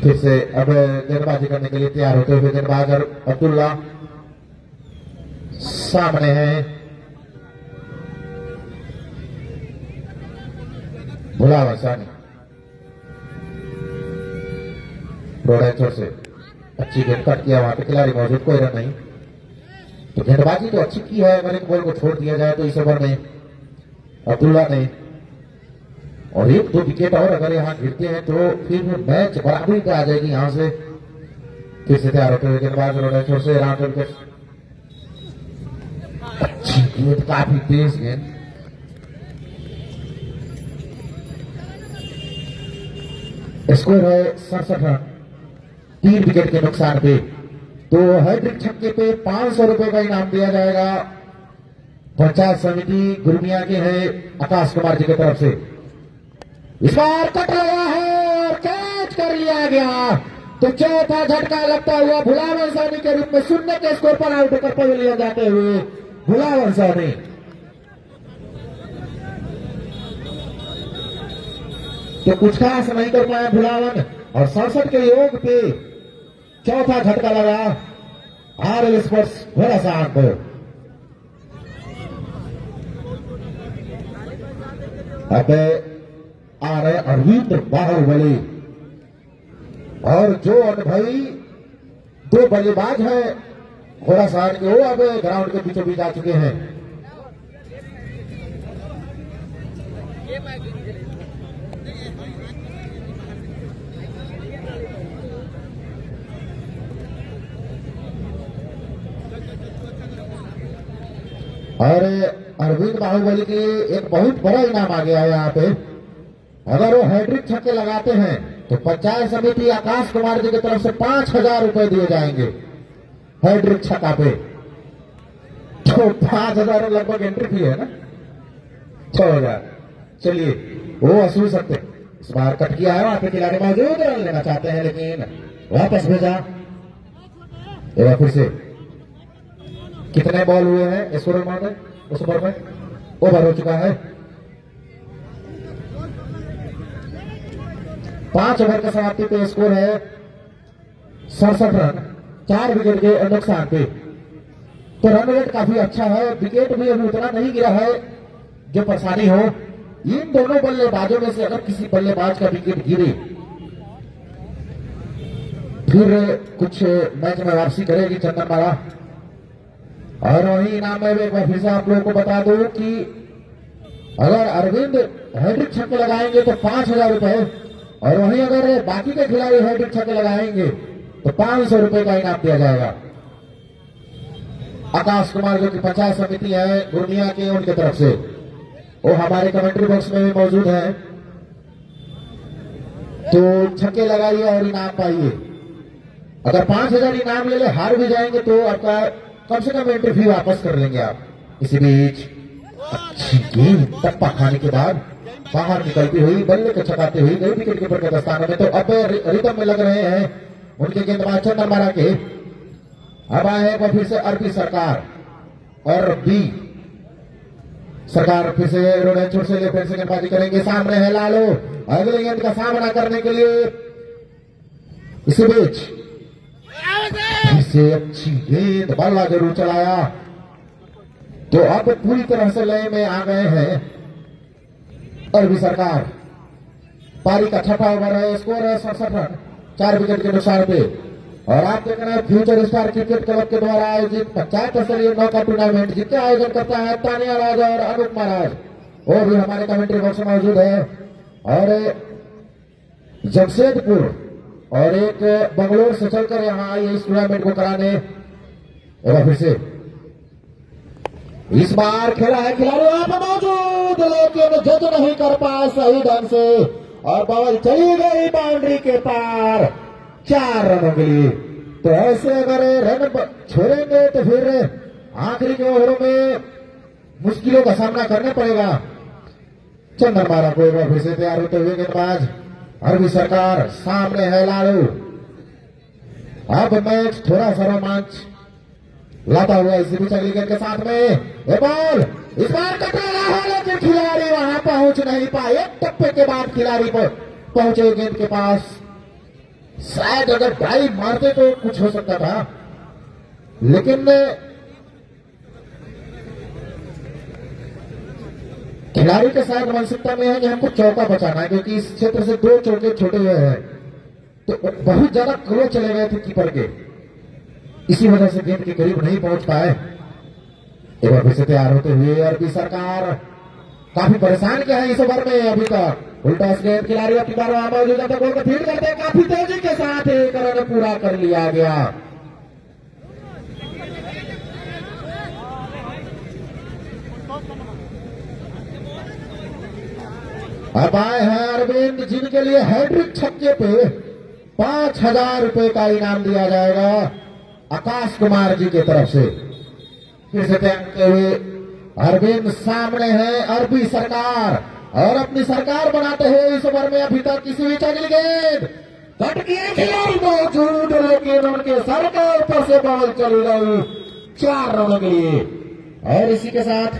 फिर से अब गेंदबाजी करने के लिए तैयार होते हुए गेंदबाज अब्दुल्ला सामने है। गुलाम अंसारी छोर से अच्छी गेंद कट किया, वहां पे खिलाड़ी मौजूद, कोई रन नहीं। तो गेंदबाजी तो अच्छी की है, अगर एक बॉल को छोड़ दिया जाए तो इस ओवर में अब्दुल्ला ने, और 1-2 विकेट और अगर यहाँ गिरते हैं तो फिर मैच बराबरी पे आ जाएगी। यहां से फिर से तैयार होते हुए गेंदबाज छोर से राउंड विकेट, अच्छी गेंद, काफी तेज गेंद। स्कोर है 67 रन, 3 विकेट के नुकसान पे। तो हैट्रिक छक्के पे 500 रुपए का इनाम दिया जाएगा। पंचायत समिति गुरमिया के हैं आकाश कुमार जी की तरफ से। इस बार कट लगा है और कैच कर लिया गया। तो चौथा झटका लगता हुआ गुलाम अंसारी के रूप में 0 के स्कोर पर आउट होकर पवेलियन जाते हुए गुलाम अंसारी। तो कुछ खास नहीं कर पाया भुलावन और 67 के योग पे चौथा झटका लगा आरएल स्पोर्ट्स घोड़ासान को। अब आ रहे अरविंद बाहुबली, और जो अनुभवी 2 बल्लेबाज हैं घोड़ासान के, वो अब ग्राउंड के बीचों बीच आ चुके हैं। और अरविंद बाहुबली के एक बहुत बड़ा इनाम आ गया है यहाँ पे। अगर वो हैट्रिक छक्के लगाते हैं तो पंचायत समिति आकाश कुमार जी की तरफ से 5000 रुपए दिए जाएंगे हैट्रिक छक्का पे। तो 5000 लगभग एंट्री फी है ना, 6000। चलिए वो वसूल सकते। इस बार कट किया है, वहां पे खिलाड़ी मौजूद, रन लेना चाहते हैं लेकिन वापस भेजा। फिर से कितने बॉल हुए हैं स्कोर में? उस ओवर में ओवर हो चुका है। 5 ओवर के समाप्ति पे स्कोर है 67 रन, 4 विकेट के नुकसान पे। तो रन रेट काफी अच्छा है, विकेट भी अभी उतना नहीं गिरा है जो परेशानी हो। इन दोनों बल्लेबाजों में से अगर किसी बल्लेबाज का विकेट गिरे फिर कुछ मैच में वापसी करेगी चंदनमाला। और वही इनाम में एक बार फिर से आप लोगों को बता दूं कि अगर अरविंद हैट्रिक छक्के लगाएंगे तो 5000 रुपए, और वहीं अगर बाकी के खिलाड़ी हैट्रिक छक्के लगाएंगे तो 500 रुपए का इनाम दिया जाएगा। आकाश कुमार जो कि पंचायत समिति है गुरमिया के, उनकी तरफ से, वो हमारे कमेंट्री बॉक्स में भी मौजूद है। तो छक्के लगाइए और इनाम पाइए। अगर 5000 इनाम ले ले हार भी जाएंगे तो आपका कम से कम एंट्री फी वापस कर लेंगे आप। इसी बीच अच्छी गेंद टप्पा खाने के बाद बाहर निकलती हुई बल्ले को छकाते हुई गई विकेट कीपर के दस्ताने में। तो अब रिदम में लग रहे हैं उनके गेंदबाज चंद्रमारा के। अब आए हैं फिर से अरबी सरकार और बी सरकार फिर से रोड छोड़ से फिर से गेंदबाजी करेंगे। सामने है लालू अगले गेंद का सामना करने के लिए। इसी बीच इसे अच्छी गेंद बल्ला जरूर चलाया। तो अब पूरी तरह से लय में आ गए हैं अरबी सरकार। पारी का छठा ओवर है, स्कोर है 67 रन 4 विकेट के नुकसान पे। और आप देख रहे हैं फ्यूचर स्टार क्रिकेट क्लब के द्वारा आयोजित पंचायत स्तरीय नौका टूर्नामेंट जिसका आयोजन करता है तानिया राज और अनूप महाराज। वो भी हमारे कमेंट्री बॉक्स में मौजूद है। और जमशेदपुर और एक बंगलोर से चलकर यहाँ आई इस टूर्नामेंट को कराने। और फिर से इस बार खेला है खिलाड़ी वहां पर मौजूद, लेकिन जज नहीं कर पाए सही ढंग से और बॉल चली गई बाउंड्री के पार 4 रनों के लिए। तो ऐसे अगर रन छोड़ेंगे तो फिर आखिरी के ओवरों में मुश्किलों का सामना करना पड़ेगा। चंद्रमारा को एक बार फिर से तैयार होते हुए गेंदबाज अरबी सरकार। सामने है लालू। अब मैच थोड़ा सा रोमांच लाता हुआ इसी बीच अगली गेंद के साथ में ये बॉल इस बार कटरा है, लेकिन खिलाड़ी वहां पहुंच नहीं पाए। एक टप्पे के बाद खिलाड़ी पर पहुंचे गेंद के पास। शायद अगर ड्राइव मारते तो कुछ हो सकता था, लेकिन खिलाड़ी के शायद मानसिकता में है कि हमको चौका बचाना है, क्योंकि इस क्षेत्र से 2 चौके छोटे हुए हैं। तो बहुत ज्यादा क्लोज चले गए थे कीपर के, इसी वजह से गेंद के करीब नहीं पहुंच पाए। एक बार फिर से तैयार होते हुए अरबी सरकार काफी परेशान किया है इस ओवर में अभी तक। उल्टा इस गेंद खिलाड़ी अपनी बार वहां मौजूद है, गोल को फीड करते हैं काफी तेजी के साथ। एक रन पूरा कर लिया गया। अब आए हैं अरविंद, जिनके लिए हैट्रिक छक्के पे 5000 रुपए का इनाम दिया जाएगा आकाश कुमार जी की तरफ से। फिर से देखते हुए अरविंद सामने है अरबी सरकार और अपनी सरकार बनाते हुए इस ओवर में अभी तक किसी भी अगली गेंद कट किए खिलाड़ी मौजूद, लेकिन उनके सर के ऊपर से बॉल चली गई 4 रनों के लिए। और इसी के साथ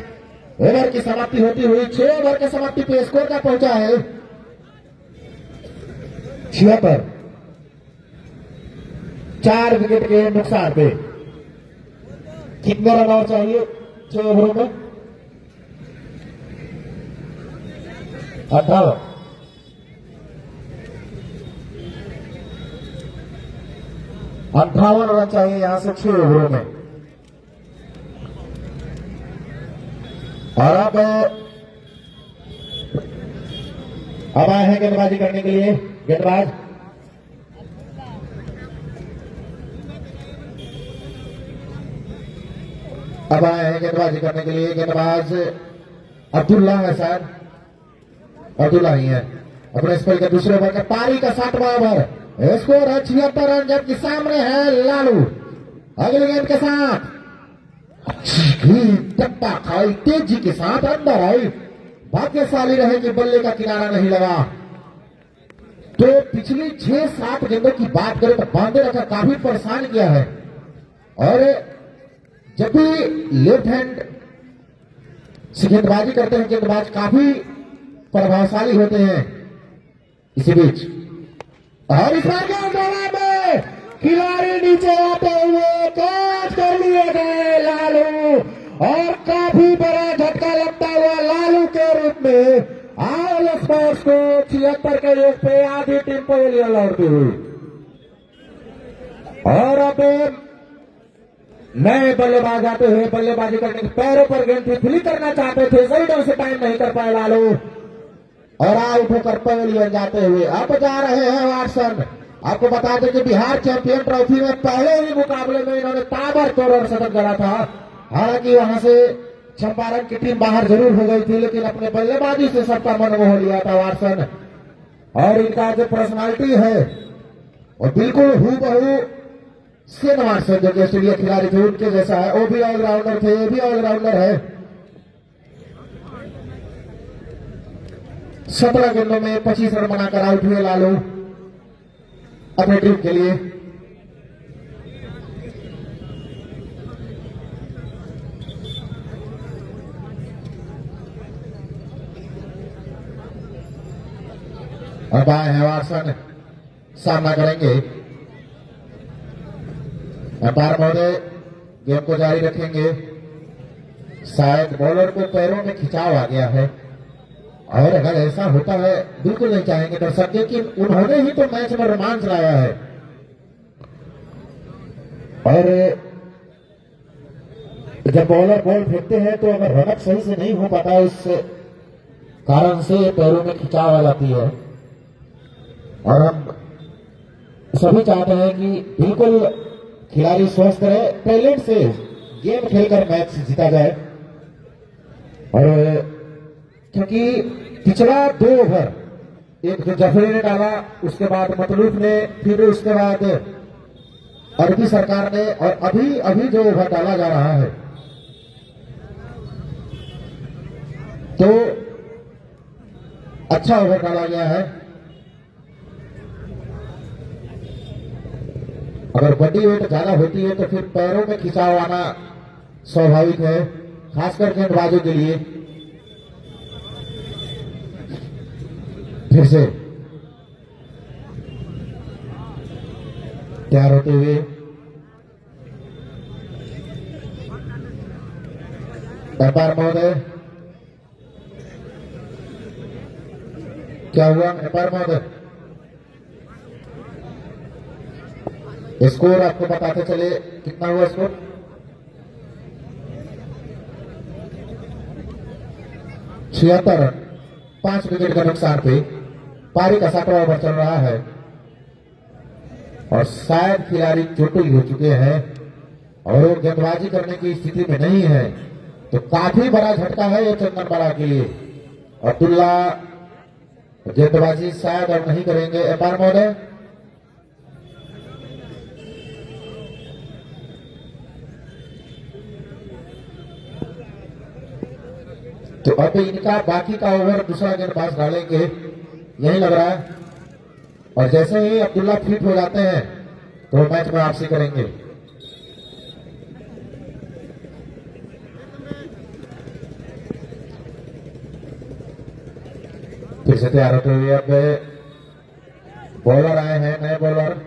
ओवर की समाप्ति होती हुई 6 ओवर की समाप्ति पे स्कोर का पहुंचा है 76। 4 विकेट के नुकसान पे कितने रन और चाहिए 6 ओवरों में? 58 रन चाहिए यहां से 6 ओवरों में। और अब आए हैं गेंदबाजी करने के लिए गेंदबाज अब आए हैं गेंदबाजी करने के लिए गेंदबाज अब्दुल्ला है सर, अब्दुल्ला ही है। अपने स्पेल के दूसरे ओवर का पारी का 7वां ओवर, स्कोर है 76 रन, जबकि सामने है लालू अगली गेंद के साथ। टप्पा खाई तेजी के साथ अंदर आई, भाग्यशाली रहे कि बल्ले का किनारा नहीं लगा। तो पिछली 6-7 गेंदों की बात करें तो बांधे रखा काफी परेशान किया है। और जब भी लेफ्ट हैंड से गेंदबाजी करते हैं गेंदबाज काफी प्रभावशाली होते हैं। इसी बीच और इस बार में खिलाड़ी नीचे आते हुए कैच कर लिए गए लालू, और काफी बड़ा झटका लगता हुआ लालू के रूप में ऑल स्पोर्ट्स को 76 के रेस पे आधी टीम को लिए लौटती हुई। और अब नए बल्लेबाज आते हुए बल्लेबाजी करने के पैरों पर गेंद फिली करना चाहते थे, सही ढंग से टाइम नहीं कर पाए लालू और आउट होकर पवेलियन जाते हुए। अब जा रहे हैं वाटसन। आपको बता दें कि बिहार चैंपियन ट्रॉफी में पहले ही मुकाबले में इन्होंने ताबड़तोड़ शतक गड़ा था। हालांकि वहां से चंपारण की टीम बाहर जरूर हो गई थी, लेकिन अपने बल्लेबाजी से सबका मन मोह लिया था वाटसन। और इनका जो पर्सनालिटी है और बिल्कुल हूबहू सेन वाटसन जो कि ऑस्ट्रेलिया खिलाड़ी थे उनके जैसा है, वो भी ऑलराउंडर थे, ये भी ऑलराउंडर है। 17 गेंदों में 25 रन बनाकर आउट हुए लालू अपने टीम के लिए। अब आए हैं वाटसन, सामना करेंगे। अंपायर महोदय गेम को जारी रखेंगे। शायद बॉलर को पैरों में खिंचाव आ गया है, और अगर ऐसा होता है बिल्कुल नहीं चाहेंगे दर्शक, लेकिन उन्होंने ही तो मैच में रोमांच लाया है। और जब बॉलर बॉल फेंकते हैं तो अगर रनअप सही से नहीं हो पाता, इस कारण से पैरों में खिंचाव आ जाती है। और हम सभी चाहते हैं कि बिल्कुल खिलाड़ी स्वस्थ रहे, टैलेंट से गेम खेलकर मैच जीता जाए। और क्योंकि पिछला 2 ओवर, एक जो जफरी ने डाला, उसके बाद मतलूफ ने, फिर उसके बाद अरबी सरकार ने, और अभी अभी जो ओवर डाला जा रहा है, तो अच्छा ओवर डाला गया है। अगर बॉडी वेट ज्यादा होती है तो फिर पैरों में खिंचाव आना स्वाभाविक है, खासकर गेंदबाजों के लिए। फिर से तैयार होते हुए अंपायर महोदय, क्या हुआ अंपायर महोदय? स्कोर आपको बताते चले, कितना हुआ स्कोर? 76 रन, 5 विकेट का नुकसान पे पारी का 7वां ओवर चल रहा है। और शायद खिलाड़ी चोटिल हो चुके हैं और वो गेंदबाजी करने की स्थिति में नहीं है, तो काफी बड़ा झटका है ये चंदनपाड़ा के लिए। अब्दुल्ला गेंदबाजी शायद अब नहीं करेंगे। अंपायर महोदय, तो अब इनका बाकी का ओवर दूसरा गेंदबाज डालेंगे, यही लग रहा है। और जैसे ही अब्दुल्ला फिट हो जाते हैं तो मैच में वापसी करेंगे। फिर से तैयार होते हुए अब बॉलर आए हैं, नए बॉलर।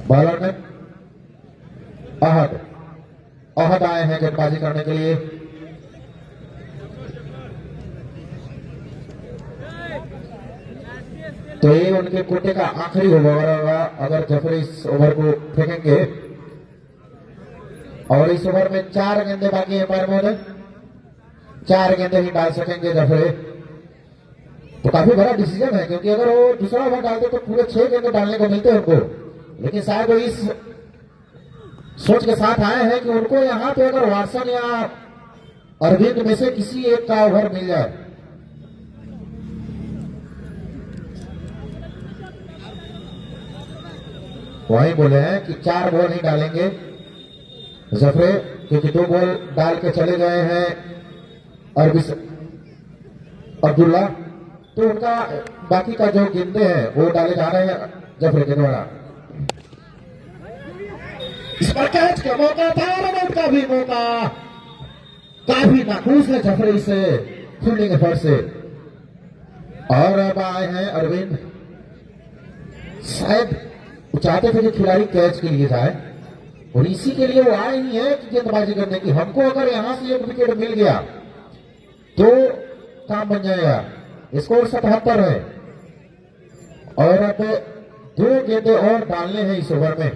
बॉलर में अहद आए हैं गेंदबाजी करने के लिए। तो ये उनके कोटे का आखिरी ओवर होगा अगर जफरी इस ओवर को फेंकेंगे। और इस ओवर में 4 गेंदे बाकी है अंपायर महोदय, 4 गेंदे ही डाल सकेंगे जफरी। तो काफी बड़ा डिसीजन है, क्योंकि अगर वो दूसरा ओवर डालते तो पूरे 6 गेंदे डालने को मिलते उनको, लेकिन शायद वो इस सोच के साथ आए हैं कि उनको यहां पे अगर वाटसन या अरविंद में से किसी एक का ओवर मिल जाए। वही बोले हैं कि 4 बॉल ही डालेंगे जफरे, क्योंकि 2 बॉल डाल के चले गए हैं अब्दुल्ला, तो उनका बाकी का जो गेंदे हैं वो डाले जा रहे हैं जफरे के द्वारा। इस पर कैच का मौका था, रन का भी मौका, काफी नाखुश है जफरी से फील्डिंग एफर्ट से। और अब आए हैं अरविंद, शायद चाहते थे कि खिलाड़ी कैच के लिए जाए, और इसी के लिए वो आए ही है कि गेंदबाजी करने की। हमको अगर यहां से 1 विकेट मिल गया तो काम बन जाएगा। स्कोर 77 है और अब 2 गेंदे और डालने हैं इस ओवर में।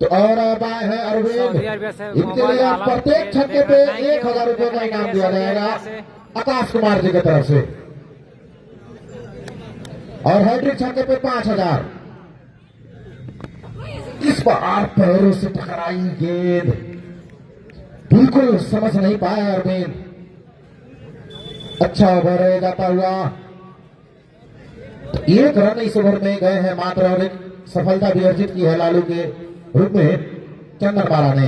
तो और अब आए हैं अरविंद, इनके लिए प्रत्येक छक्के पे 1000 रुपए का इनाम दिया जाएगा आकाश कुमार जी की तरफ से, और हैट्रिक छक्के पे 5000। इस बार पैरों से टकराई गेंद बिल्कुल समझ नहीं पाए अरविंद। अच्छा ओवर जाता हुआ, एक रन इस ओवर में गए हैं मात्र और एक सफलता भी अर्जित की है लालू के रूप में चंद्रपाला ने।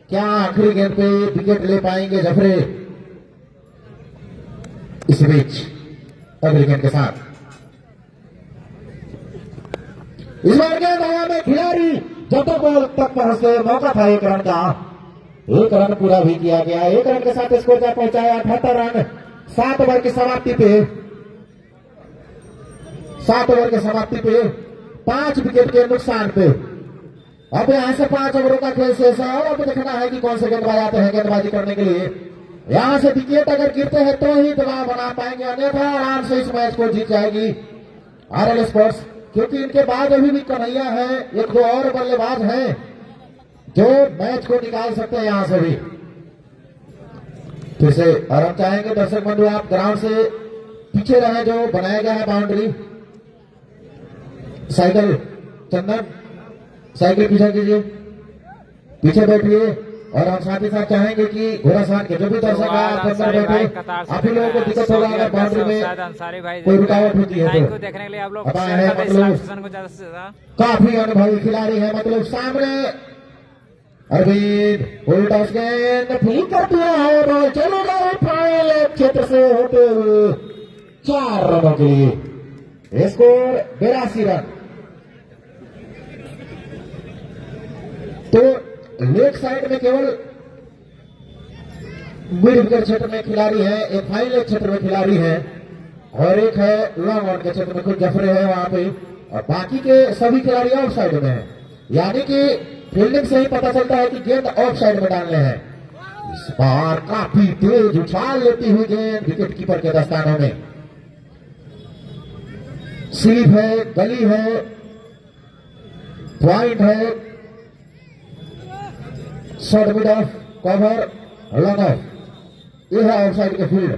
क्या आखिरी गेंद पे विकेट ले पाएंगे जफरे? इस बीच अगली गेंद के साथ इस बार गेंद हवा में, खिलाड़ी जब तक बॉल तक पहुंचते मौका था एक रन का, एक रन पूरा भी किया गया। एक रन के साथ स्कोर जा पहुंचाया 78 रन 7 ओवर की समाप्ति पे। 7 ओवर की समाप्ति पे 5 विकेट के नुकसान पे। अब यहां से 5 ओवरों का खेल शेष है और अब देखना है कि कौन से गेंदबाज आते हैं गेंदबाजी करने के लिए। यहां से विकेट अगर गिरते हैं तो ही दबाव बना पाएंगे, अन्यथा आराम से इस मैच को जीत जाएगी आरएल स्पोर्ट्स, क्योंकि इनके बाद अभी भी कन्हैया है, 1-2 और बल्लेबाज हैं जो मैच को निकाल सकते हैं यहां से भी। फिर से और हम चाहेंगे दर्शक बंधु आप ग्राउंड से पीछे रहे, जो बनाया गया है बाउंड्री। साइकिल चंदन, साइकिल पीछे कीजिए, पीछे बैठिए। और हम साथ ही साथ चाहेंगे कि घोड़ासान के जो भी दर्शक आप अंदर बैठे, आप ही लोगों को दिक्कत होगा अगर बाउंड्री में कोई रुकावट होती है तो। देखने के लिए आप लोग अब आए हैं मतलब काफी अनुभवी खिलाड़ी है, मतलब सामने अरविंद उल्टा गेंद फील्ड कर दिया है, बॉल चलेगा फाइनल क्षेत्र से होते हुए 4 रनों के लिए, स्कोर 82 रन। तो लेग साइड में केवल मिड विकेट क्षेत्र में खिलाड़ी है, एक फाइनल क्षेत्र में खिलाड़ी है और एक है लॉन्ग ऑन के क्षेत्र में खुद जफरे है वहां पे, और बाकी के सभी खिलाड़ी ऑफ साइड में है। यानी कि फील्डिंग से ही पता चलता है कि गेंद ऑफ साइड में डालने हैं। इस बार काफी तेज उछाल लेती हुई गेंद विकेट कीपर के दस्तानों में। स्लीप है, गली है, पॉइंट है, short mid of, cover, long off, ये है ऑफ साइड के फील्ड।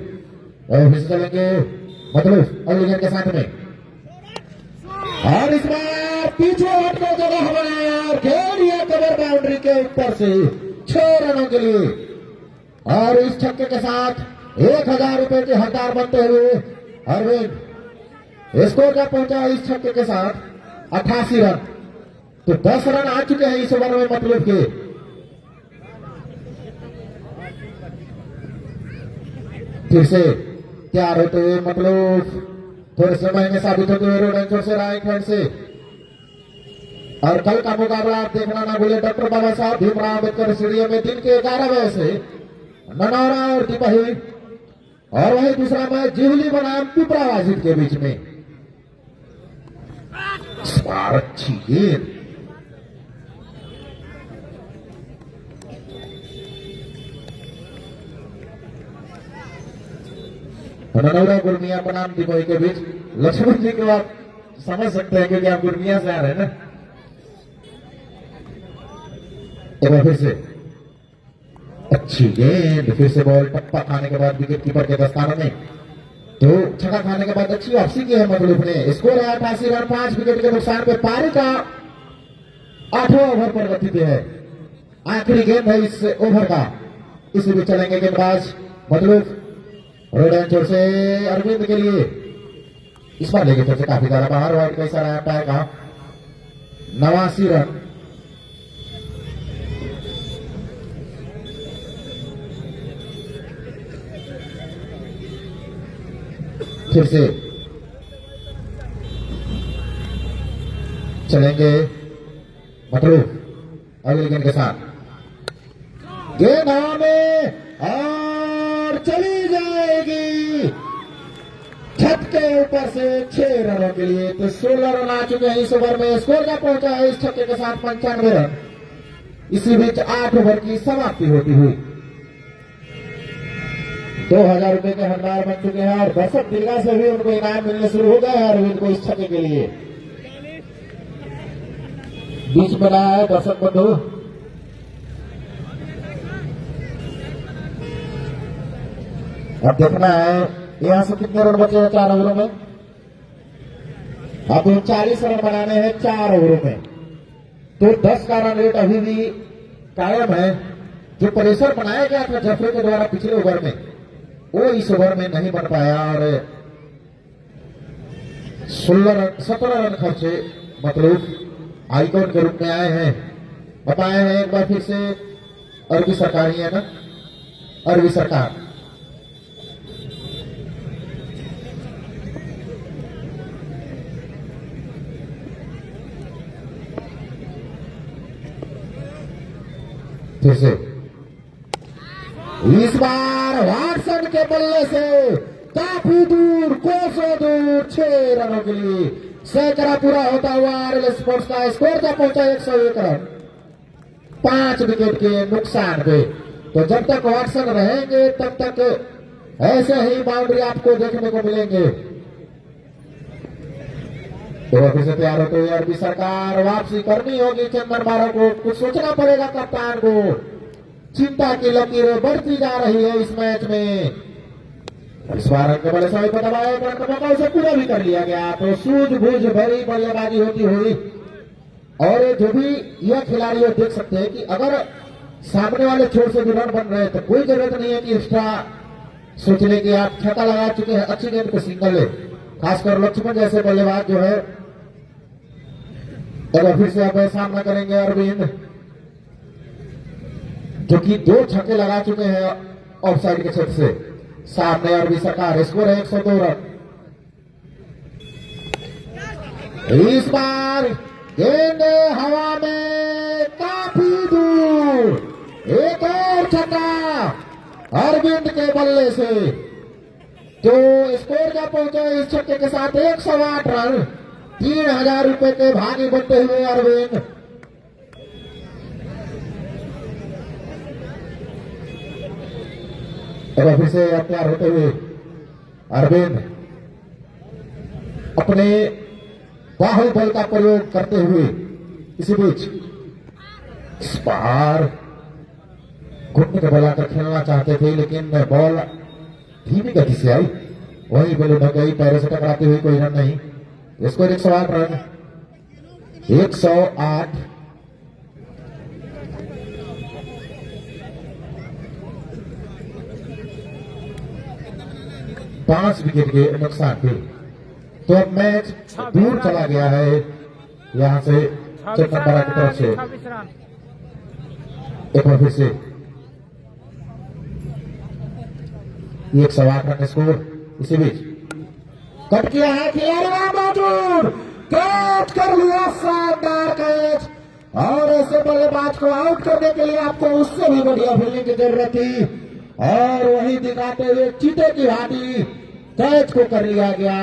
और फिर चलेंगे मतलब अगली गेंद के साथ में, और इस बार पीछे हटकर जगह बनाया और खेल दिया कवर बाउंड्री के ऊपर से 6 रनों के लिए। और इस छक्के के साथ 1000 रुपए के हकदार बनते हुए अरविंद स्कोर का पहुंचा इस छक्के के साथ 88 रन। तो 10 रन आ चुके हैं इस ओवर में मतलब के। फिर से तैयार होते हुए मतलब थोड़े से महंगे साबित होते हुए रोड एंचोर से राइट हैंड से। और कल का मुकाबला आप देखना ना भूले, डॉक्टर बाबा साहब भीमराव अम्बेडकर स्टेडियम में दिन के 11 बजे से ननौरा और तिपही, और वही दूसरा मैच जिवली बनाम पिपरा वाजिद के बीच में। अच्छी गेंद, ननौरा गुरमिया बनाम तिपही के बीच। लक्ष्मण जी को आप समझ सकते हैं क्योंकि आप गुरमिया से आ रहे हैं ना। एक बार फिर से अच्छी गेंद, फिर से बॉल टप्पा खाने के बाद विकेट कीपर के दस्तानों में। तो छक्का खाने के बाद अच्छी वापसी की है मखलूफ ने। स्कोर है 88 रन 5 विकेट के नुकसान पे। पारी का 8वां ओवर पर गति पे है, आखिरी गेंद है इस ओवर का। इसी भी चलेंगे गेंदबाज मखलूफ रोड एंचोर से अरविंद के लिए। इस बार लेके तरफ से काफी ज्यादा बाहर, वाइड का इशारा आता है का 89 रन। फिर से चलेंगे मतलब अगली गेंद के साथ, गेंद हवा में और चली जाएगी छत के ऊपर से 6 रनों के लिए। तो 16 रन आ चुके हैं इस ओवर में। स्कोर का पहुंचा है इस छक्के के साथ 95 रन। इसी बीच 8 ओवर की समाप्ति होती हुई 2000 रुपए के हकदार बन चुके हैं और दर्शक दीर्घा से भी उनको इनाम मिलने शुरू हो गया है अरविंद को इस छक्के के लिए। बीच बनाया है दर्शक बंधु। अब देखना है यहां से कितने रन बचे हैं 4 ओवरों में। अब 40 रन बनाने हैं 4 ओवरों में। तो 10 का रन रेट अभी भी कायम है जो प्रेशर बनाया गया था जफरे के द्वारा पिछले ओवर में, वो इस ओवर में नहीं बन पाया और 17 रन खर्चे मतलब आइकॉन के रूप में आए हैं। बताए हैं एक बार फिर से अरबी सरकार ही है ना, अरबी सरकार। फिर से इस बार वाटसन के बल्ले से काफी दूर, कोसों दूर 6 रनों के लिए सैकड़ा पूरा होता हुआ आरएल स्पोर्ट्स का स्कोर क्या पहुंचा 101 रन 5 विकेट के नुकसान पे। तो जब तक वाटसन रहेंगे तब तक ऐसे ही बाउंड्री आपको देखने को मिलेंगे। तो अभी से तैयार होते हुए अरबी सरकार, वापसी करनी होगी चंदन बारह को, कुछ सोचना पड़ेगा कप्तान को। चिंता की लकीरें बढ़ती जा रही है इस मैच में। इस बार अंक बड़े समय पर दबाए मौका उसे पूरा भी कर लिया गया, तो सूझबूझ भरी बल्लेबाजी होती हुई। और जो भी यह खिलाड़ी हो देख सकते हैं कि अगर सामने वाले छोर से भी रन बन रहे हैं तो कोई जरूरत नहीं है कि एक्स्ट्रा सोचने की। आप छक्का लगा चुके हैं, अच्छी गेंद को सिंगल है, खासकर लक्ष्मण जैसे बल्लेबाज जो है। और फिर से अब सामना करेंगे अरविंद, जो कि 2 छक्के लगा चुके हैं ऑफ साइड के क्षेत्र से। सामने अरबी सरकार, स्कोर है 102 रन। इस बार गेंद हवा में काफी दूर, एक और छक्का अरविंद के बल्ले से। तो स्कोर क्या पहुंचा इस छक्के के साथ 108 रन, 3000 रुपए के भागी बनते हुए अरविंद। और फिर से तैयार होते हुए अरविंद अपने बाहुबल का प्रयोग करते हुए इसी बीच इस बार घुटने को बलाकर खेलना चाहते थे, लेकिन बॉल धीमी गति से आई, वही बॉल उड़ गई, पैरों से टकराती हुई, कोई रन नहीं। Score 108 run, 108। पांच विकेट के नुकसान पे। तो अब मैच दूर चला गया है यहां से चंदनबारा की तरफ से। एक बार फिर से 108 रन स्कोर। इसी बीच कट किया है खिलाड़ी मौजूद, कैच कर लिया, शानदार कैच। और ऐसे बल्लेबाज को आउट करने के लिए आपको उससे भी बढ़िया फील्डिंग की जरूरत थी, और वही दिखाते हुए चीते की भांति कैच को कर लिया गया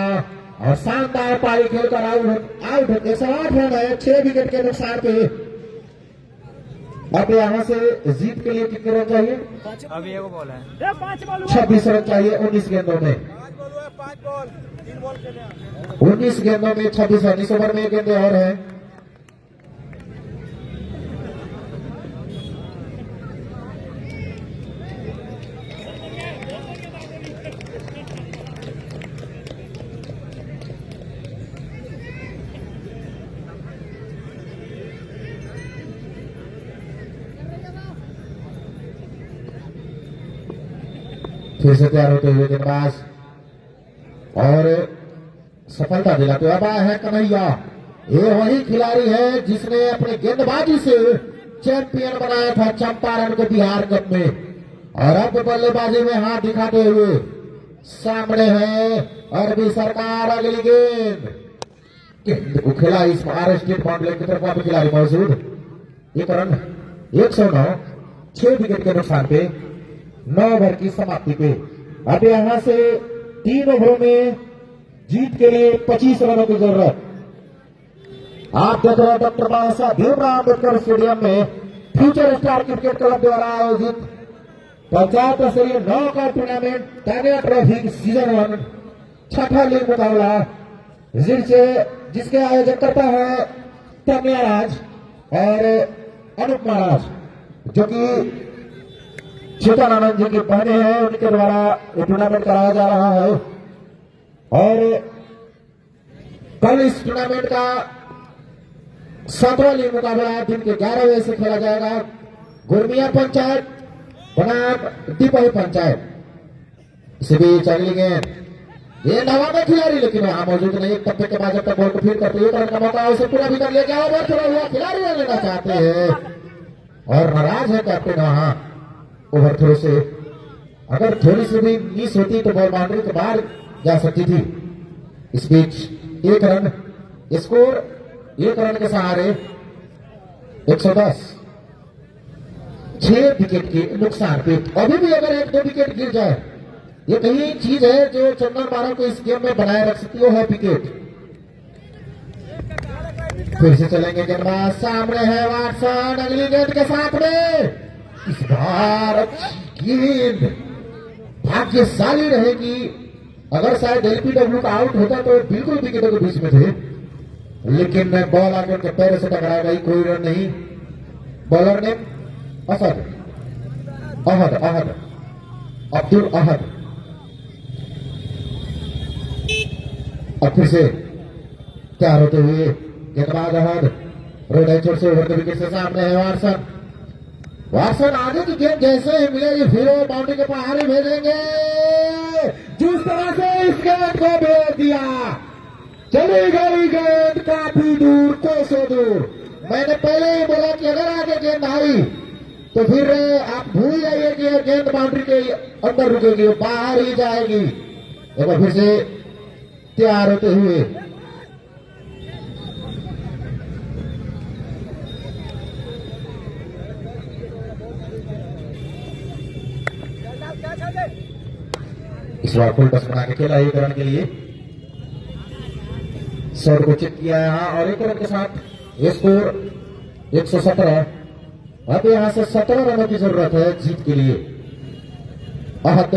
और शानदार पारी खेलकर आउट 108 रन है 6 विकेट के नुकसान पे। अब यहाँ से जीत के लिए कितने रन चाहिए? अभी एक बॉल है, 26 रन चाहिए 19 गेंदों में। 19 गेंदों में 26 रन, इस ओवर में 1 गेंदे और है। फिर से तैयार होते हुए गेंदबाज और सफलता दिलाते हुए अब आया है कन्हैया। ये वही खिलाड़ी है जिसने अपने गेंदबाजी से चैंपियन बनाया था चंपारण को बिहार कप में, और अब बल्लेबाजी में हाथ दिखाते हुए सामने है अरबी सरकार। अगली गेंद को खेला इस बार स्टेट बाउंड्री की तरफ, वहां खिलाड़ी मौजूद। 1 रन 109, 6 विकेट के नुकसान पे, 9 ओवर की समाप्ति पे। अब यहां से 3 ओवरों में जीत के लिए 25 रनों की जरूरत। आप देख रहे हैं डॉक्टर बाबा साहब भीमराव अम्बेडकर स्टेडियम में फ्यूचर स्टार क्रिकेट क्लब द्वारा आयोजित पंचायत स्तरीय knockout tournament tiger trophy season 1 छठा लीग मुकाबला, जिसके आयोजक करता है तमिया राज और अनूप महाराज, जो कि चेतनानंद जी की बहने हैं, उनके द्वारा ये टूर्नामेंट कराया जा रहा है। और कल इस टूर्नामेंट का 7वां लीग मुकाबला दिन के 11 बजे से खेला जाएगा। गुरमिया पंचायत बनाम दीपाही पंचायत। इसी बीच अगली गेंद, ये नवा में खिलाड़ी लेकिन वहां मौजूद नहीं। एक टप्पे के बाद जब तक बॉल को फीड करते हुए रन का मौका उसे पूरा भी कर लिया गया। ओवर थोड़ा हुआ, खिलाड़ी लेना चाहते हैं और नाराज है कैप्टन वहां ओवर थ्रो से। अगर थोड़ी सी भी मिस होती तो बॉल बाउंड्री के बाहर जा सकती थी। इस बीच एक रन स्कोर, एक रन के सहारे 110, 6 विकेट के नुकसान पे। अभी भी अगर 1-2 विकेट गिर जाए, ये कहीं चीज है जो चंदन बारह को इस गेम में बनाए रख सकती है विकेट। फिर से चलेंगे गेंदबाज, सामने है वाटसन अगली गेंद के साथ में। इस बार अच्छी गेंद, भाग्यशाली रहेगी। अगर शायद एलपीडब्ल्यू का आउट होता तो बिल्कुल विकेटों के बीच में थे, लेकिन बॉल आकर उनके पैर से टकरा गई, कोई रन नहीं। बॉलर ने असद अहद अहद अब्दुल अहद। और फिर से तैयार होते हुए गेंदबाज अहद रोड एंचर से ओवर द विकेट से सामने है वाटसन। वाटसन आगे की गेंद जैसे ही मिलेगी फिर वो बाउंड्री के बाहर ही भेजेंगे। जिस तरह से इस गेंद को भेज दिया, चली गई गेंद काफी दूर, कोसों दूर। मैंने पहले ही बोला कि अगर आगे गेंद आई तो फिर आप भूल जाइए कि गेंद बाउंड्री के अंदर रुकेगी, बाहर ही जाएगी। एक बार फिर से तैयार होते हुए इस बार फुल टस बना के खेला 1 रन के लिए। शॉट को चेक किया यहां और 1 रन के साथ स्कोर 117। अब यहां से 17 रनों की जरूरत है जीत के लिए। अहद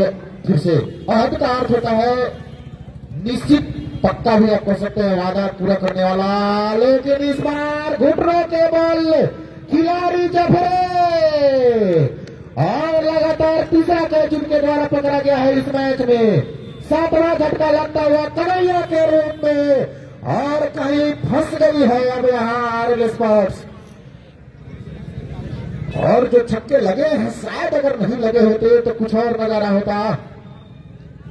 फिर से, अहद का अर्थ होता है निश्चित, पक्का भी आप कह सकते हैं, वादा पूरा करने वाला। लेकिन इस बार घुटनों के बल खिलाड़ी जफरे और लगातार तीसरा कैच उनके द्वारा पकड़ा गया है इस मैच में। 7वां झटका लगता हुआ कन्हैया के रूप में और कहीं फंस गई है अब यहां आरएल स्पोर्ट्स। और जो छक्के लगे हैं शायद अगर नहीं लगे होते तो कुछ और नजारा होता।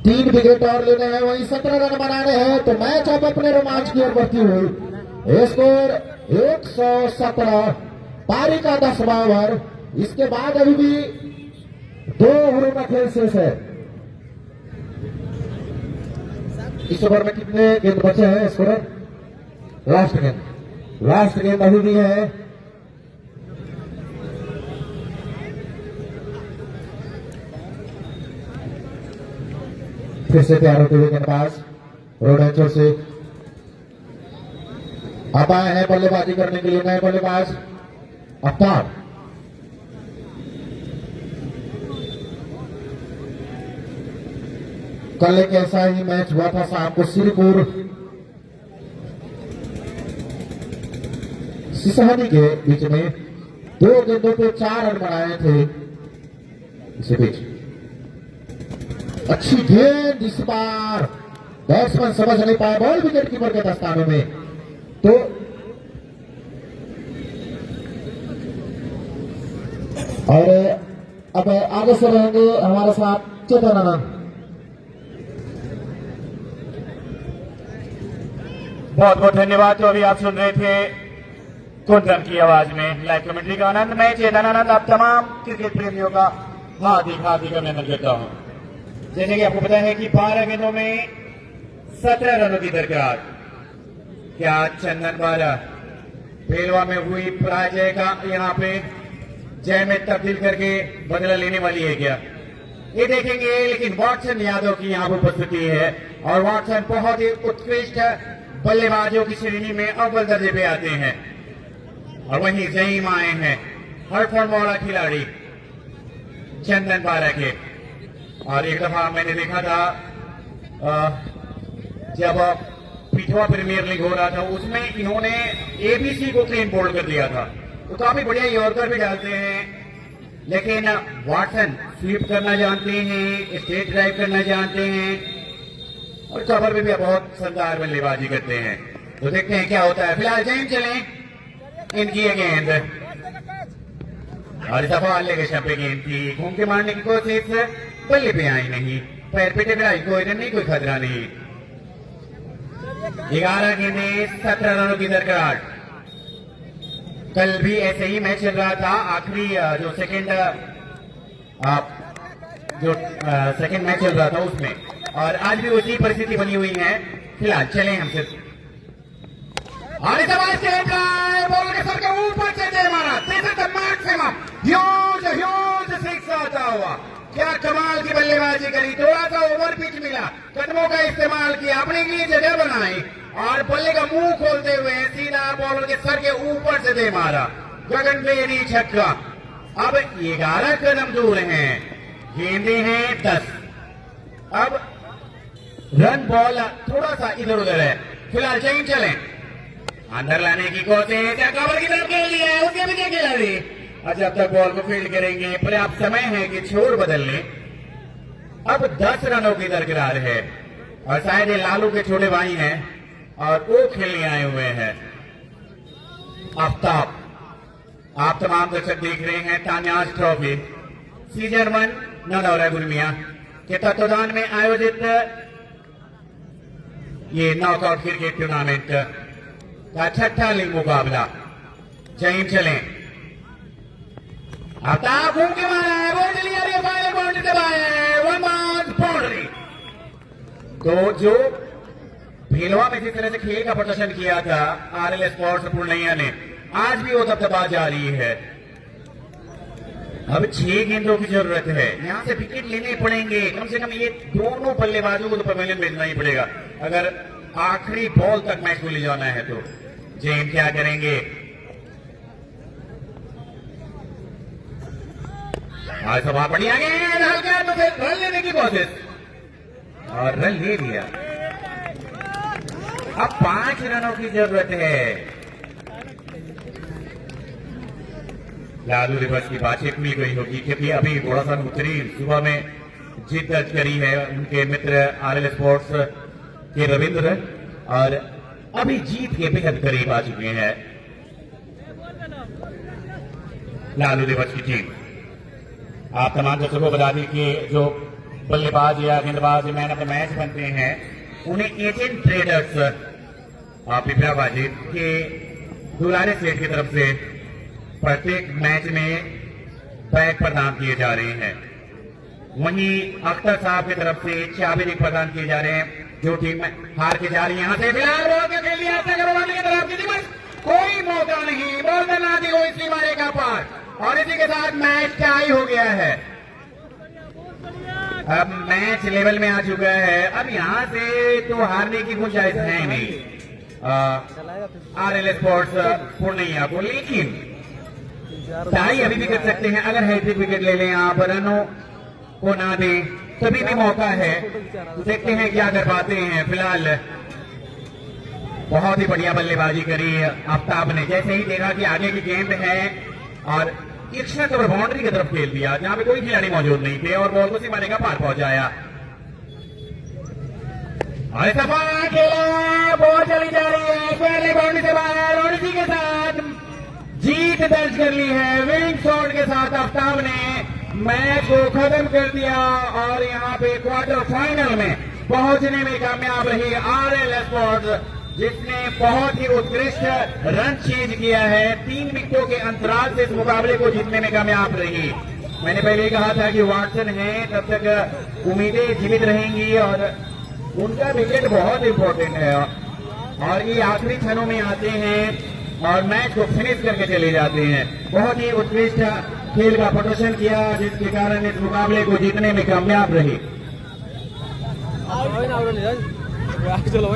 3 विकेट और लेने हैं, वहीं 17 रन बनाने हैं तो मैच अब अपने रोमांच की ओर बढ़ती हुई। स्कोर 117, पारी का 10वां ओवर। इसके बाद अभी भी 2 ओवरों का खेल शेष है। इस ओवर में कितने गेंद बचे हैं स्कोर? लास्ट गेंद अभी भी है। फिर से तैयार होते हुए गेंदबाज रोड एंचर से अब आए हैं बल्लेबाजी करने के लिए नए बल्लेबाज आफ्ताब। कल एक ऐसा ही मैच हुआ था शाम को सिरपुर सिसहनी के बीच में, 2 गेंदों पे 4 रन बनाए थे। इसी बीच अच्छी गेंद, इस बार बैट्समैन समझ नहीं पाए, बॉल विकेट कीपर के दस्तानों में। तो और अब आगे से रहेंगे हमारे साथ चेतन आनंद। बहुत बहुत धन्यवाद। जो अभी आप सुन रहे थे कुंदन की आवाज में लाइव कमेंट्री का आनंद, मैं चेतन आनंद आप तमाम क्रिकेट प्रेमियों का हार्दिक अभिनंदन करता हूं। जैसे कि आपको पता है कि 12 गेंदों में 17 रनों की दरकार। क्या चंदन बारह पेलवा में हुई पराजय का यहाँ पे जय में तब्दील करके बदला लेने वाली है क्या, ये देखेंगे। लेकिन वाटसन यादव की यहाँ पर उपस्थिति है और वाटसन बहुत ही उत्कृष्ट बल्लेबाजों की श्रेणी में अव्वल दर्जे पे आते हैं। और वहीं जहीम आए हैं हर फॉर्म वाला खिलाड़ी चंदन बारह के। और एक दफा मैंने देखा था जब पिछवा प्रीमियर लीग हो रहा था, उसमें इन्होंने एबीसी को क्लीन बोल्ड कर दिया था। तो काफी बढ़िया यॉर्कर भी डालते हैं, लेकिन वाटसन स्वीप करना जानते हैं, स्ट्रेट ड्राइव करना जानते हैं और कवर में भी बहुत शानदार बल्लेबाजी करते हैं। तो देखते हैं क्या होता है। फिलहाल जैन चलें इनकी ये गेंद और सफा लेके शब्बे गेंद थी, घूम के मारने की कोशिश, बल्ले पे आई नहीं, पैर पे टकराई, कोई रन नहीं, कोई खतरा नहीं। 11 गेंदें 17 रनों की दरकार। कल भी ऐसे ही मैच चल रहा था, आखिरी जो सेकंड मैच चल रहा था उसमें, और आज भी उसी परिस्थिति बनी हुई है। फिलहाल चले हमसे बॉल के सर के ऊपर से मारा, ह्यूज सिक्स आता हुआ। क्या कमाल की बल्लेबाजी करी, थोड़ा सा ओवर पिच मिला, कदमों का इस्तेमाल किया, अपने लिए जगह बनाई और बल्ले का मुंह खोलते हुए सीधा बॉलर के सर के ऊपर से दे मारा, गगनभेदी छक्का। अब 11 कदम दूर हैं, गेंदे हैं 10। अब रन बॉल थोड़ा सा इधर उधर है, फिलहाल चेंज चले, अंदर लाने की कोशिश, कवर की तरफ खेल लिया है, उसके पीछे खेला दी। जब तक बॉल को फील्ड करेंगे, पर्याप्त समय है कि छोर बदल लें। अब 10 रनों की दरकिरार है और शायद ये लालू के छोटे भाई हैं और वो खेलने आए हुए हैं। आफ्ताब, आप तमाम दर्शक देख रहे हैं तान्याज ट्रॉफी सीजन 1 नौनौरा गुरमिया के तत्वाधान में आयोजित ये नॉकआउट क्रिकेट टूर्नामेंट का छठा लीग मुकाबला। जहीन चलें, आफ्ताब घूम के मारा है, बॉल चली आ रही है, फाइनल बाउंड्री दबाया है, 1 बाउंड्री। तो जो भीलवा में जिस तरह से खेल का प्रदर्शन किया था आरएल स्पोर्ट्स पूर्णिया ने, आज भी वो दबदबा जारी है। अब 6 गेंदों की जरूरत है, यहां से विकेट लेने पड़ेंगे, कम से कम ये दोनों बल्लेबाजों को तो पवेलियन भेजना ही पड़ेगा अगर आखिरी बॉल तक मैच को ले जाना है। तो जैन क्या करेंगे, आज सभा बढ़िया गेंद, हल्का तो फिर रन लेने की कोशिश और रन ले लिया। अब 5 रनों की जरूरत है। लालू रिवर्स की बातचीत मिल गई होगी क्योंकि अभी थोड़ा सा उत्तरी सुबह में जीत दर्ज करी है उनके मित्र आरएल स्पोर्ट्स के रविंद्र, और अभी जीत के बेहद करीब आ चुके हैं लालू रिवर्स की टीम। आप तमाम दर्शकों को बता दी कि जो बल्लेबाज या गेंदबाज मैन ऑफ द मैच बनते हैं उन्हें एजेंट ट्रेडर्स पिपराबाजी के दुलारे सेठ की तरफ से प्रत्येक मैच में बैग प्रदान किए जा रहे हैं। वहीं अख्तर साहब की तरफ से चाबी रिंग प्रदान किए जा रहे हैं। जो टीम हार के जा रही है यहां से फिलहाल बॉल के खेल लिया की तरफ की बस कोई मौका नहीं, बॉल करना दी हुई सीमा रेखा पार और इसी के साथ मैच टाई हो गया है। अब मैच लेवल में आ चुका है, अब यहां से तो हारने की गुंजाइश है नहीं आरएल स्पोर्ट्स पूर्णिया को, लेकिन टाई अभी भी कर सकते हैं अगर हैट्रिक विकेट ले लें, आप रनों को ना दें तभी भी मौका है। देखते हैं क्या कर पाते हैं। फिलहाल बहुत ही बढ़िया बल्लेबाजी करी आफ्ताब ने, जैसे ही देखा कि आगे की गेंद है और तीक्ष्ण कवर बाउंड्री की तरफ खेल दिया जहां पे कोई खिलाड़ी मौजूद नहीं थे और बॉल को सीमा रेखा पार पहुंचाया। और सफा खेला, बॉल चली जा रही है पहले बाउंड्री से बाहर और इसी के साथ जीत दर्ज कर ली है। विंग शॉट के साथ आफ्ताब ने मैच को खत्म कर दिया और यहां पे क्वार्टर फाइनल में पहुंचने में कामयाब रही आरएल स्पोर्ट्स, जिसने बहुत ही उत्कृष्ट रन चेज किया है। 3 विकेटों के अंतराल से इस मुकाबले को जीतने में कामयाब रही। मैंने पहले ही कहा था कि वाटसन है तब तक उम्मीदें जीवित रहेंगी और उनका विकेट बहुत इंपॉर्टेंट है और ये आखिरी क्षणों में आते हैं और मैच को फिनिश करके चले जाते हैं। बहुत ही उत्कृष्ट खेल का प्रदर्शन किया जिसके कारण इस मुकाबले को जीतने में कामयाब रही। चलो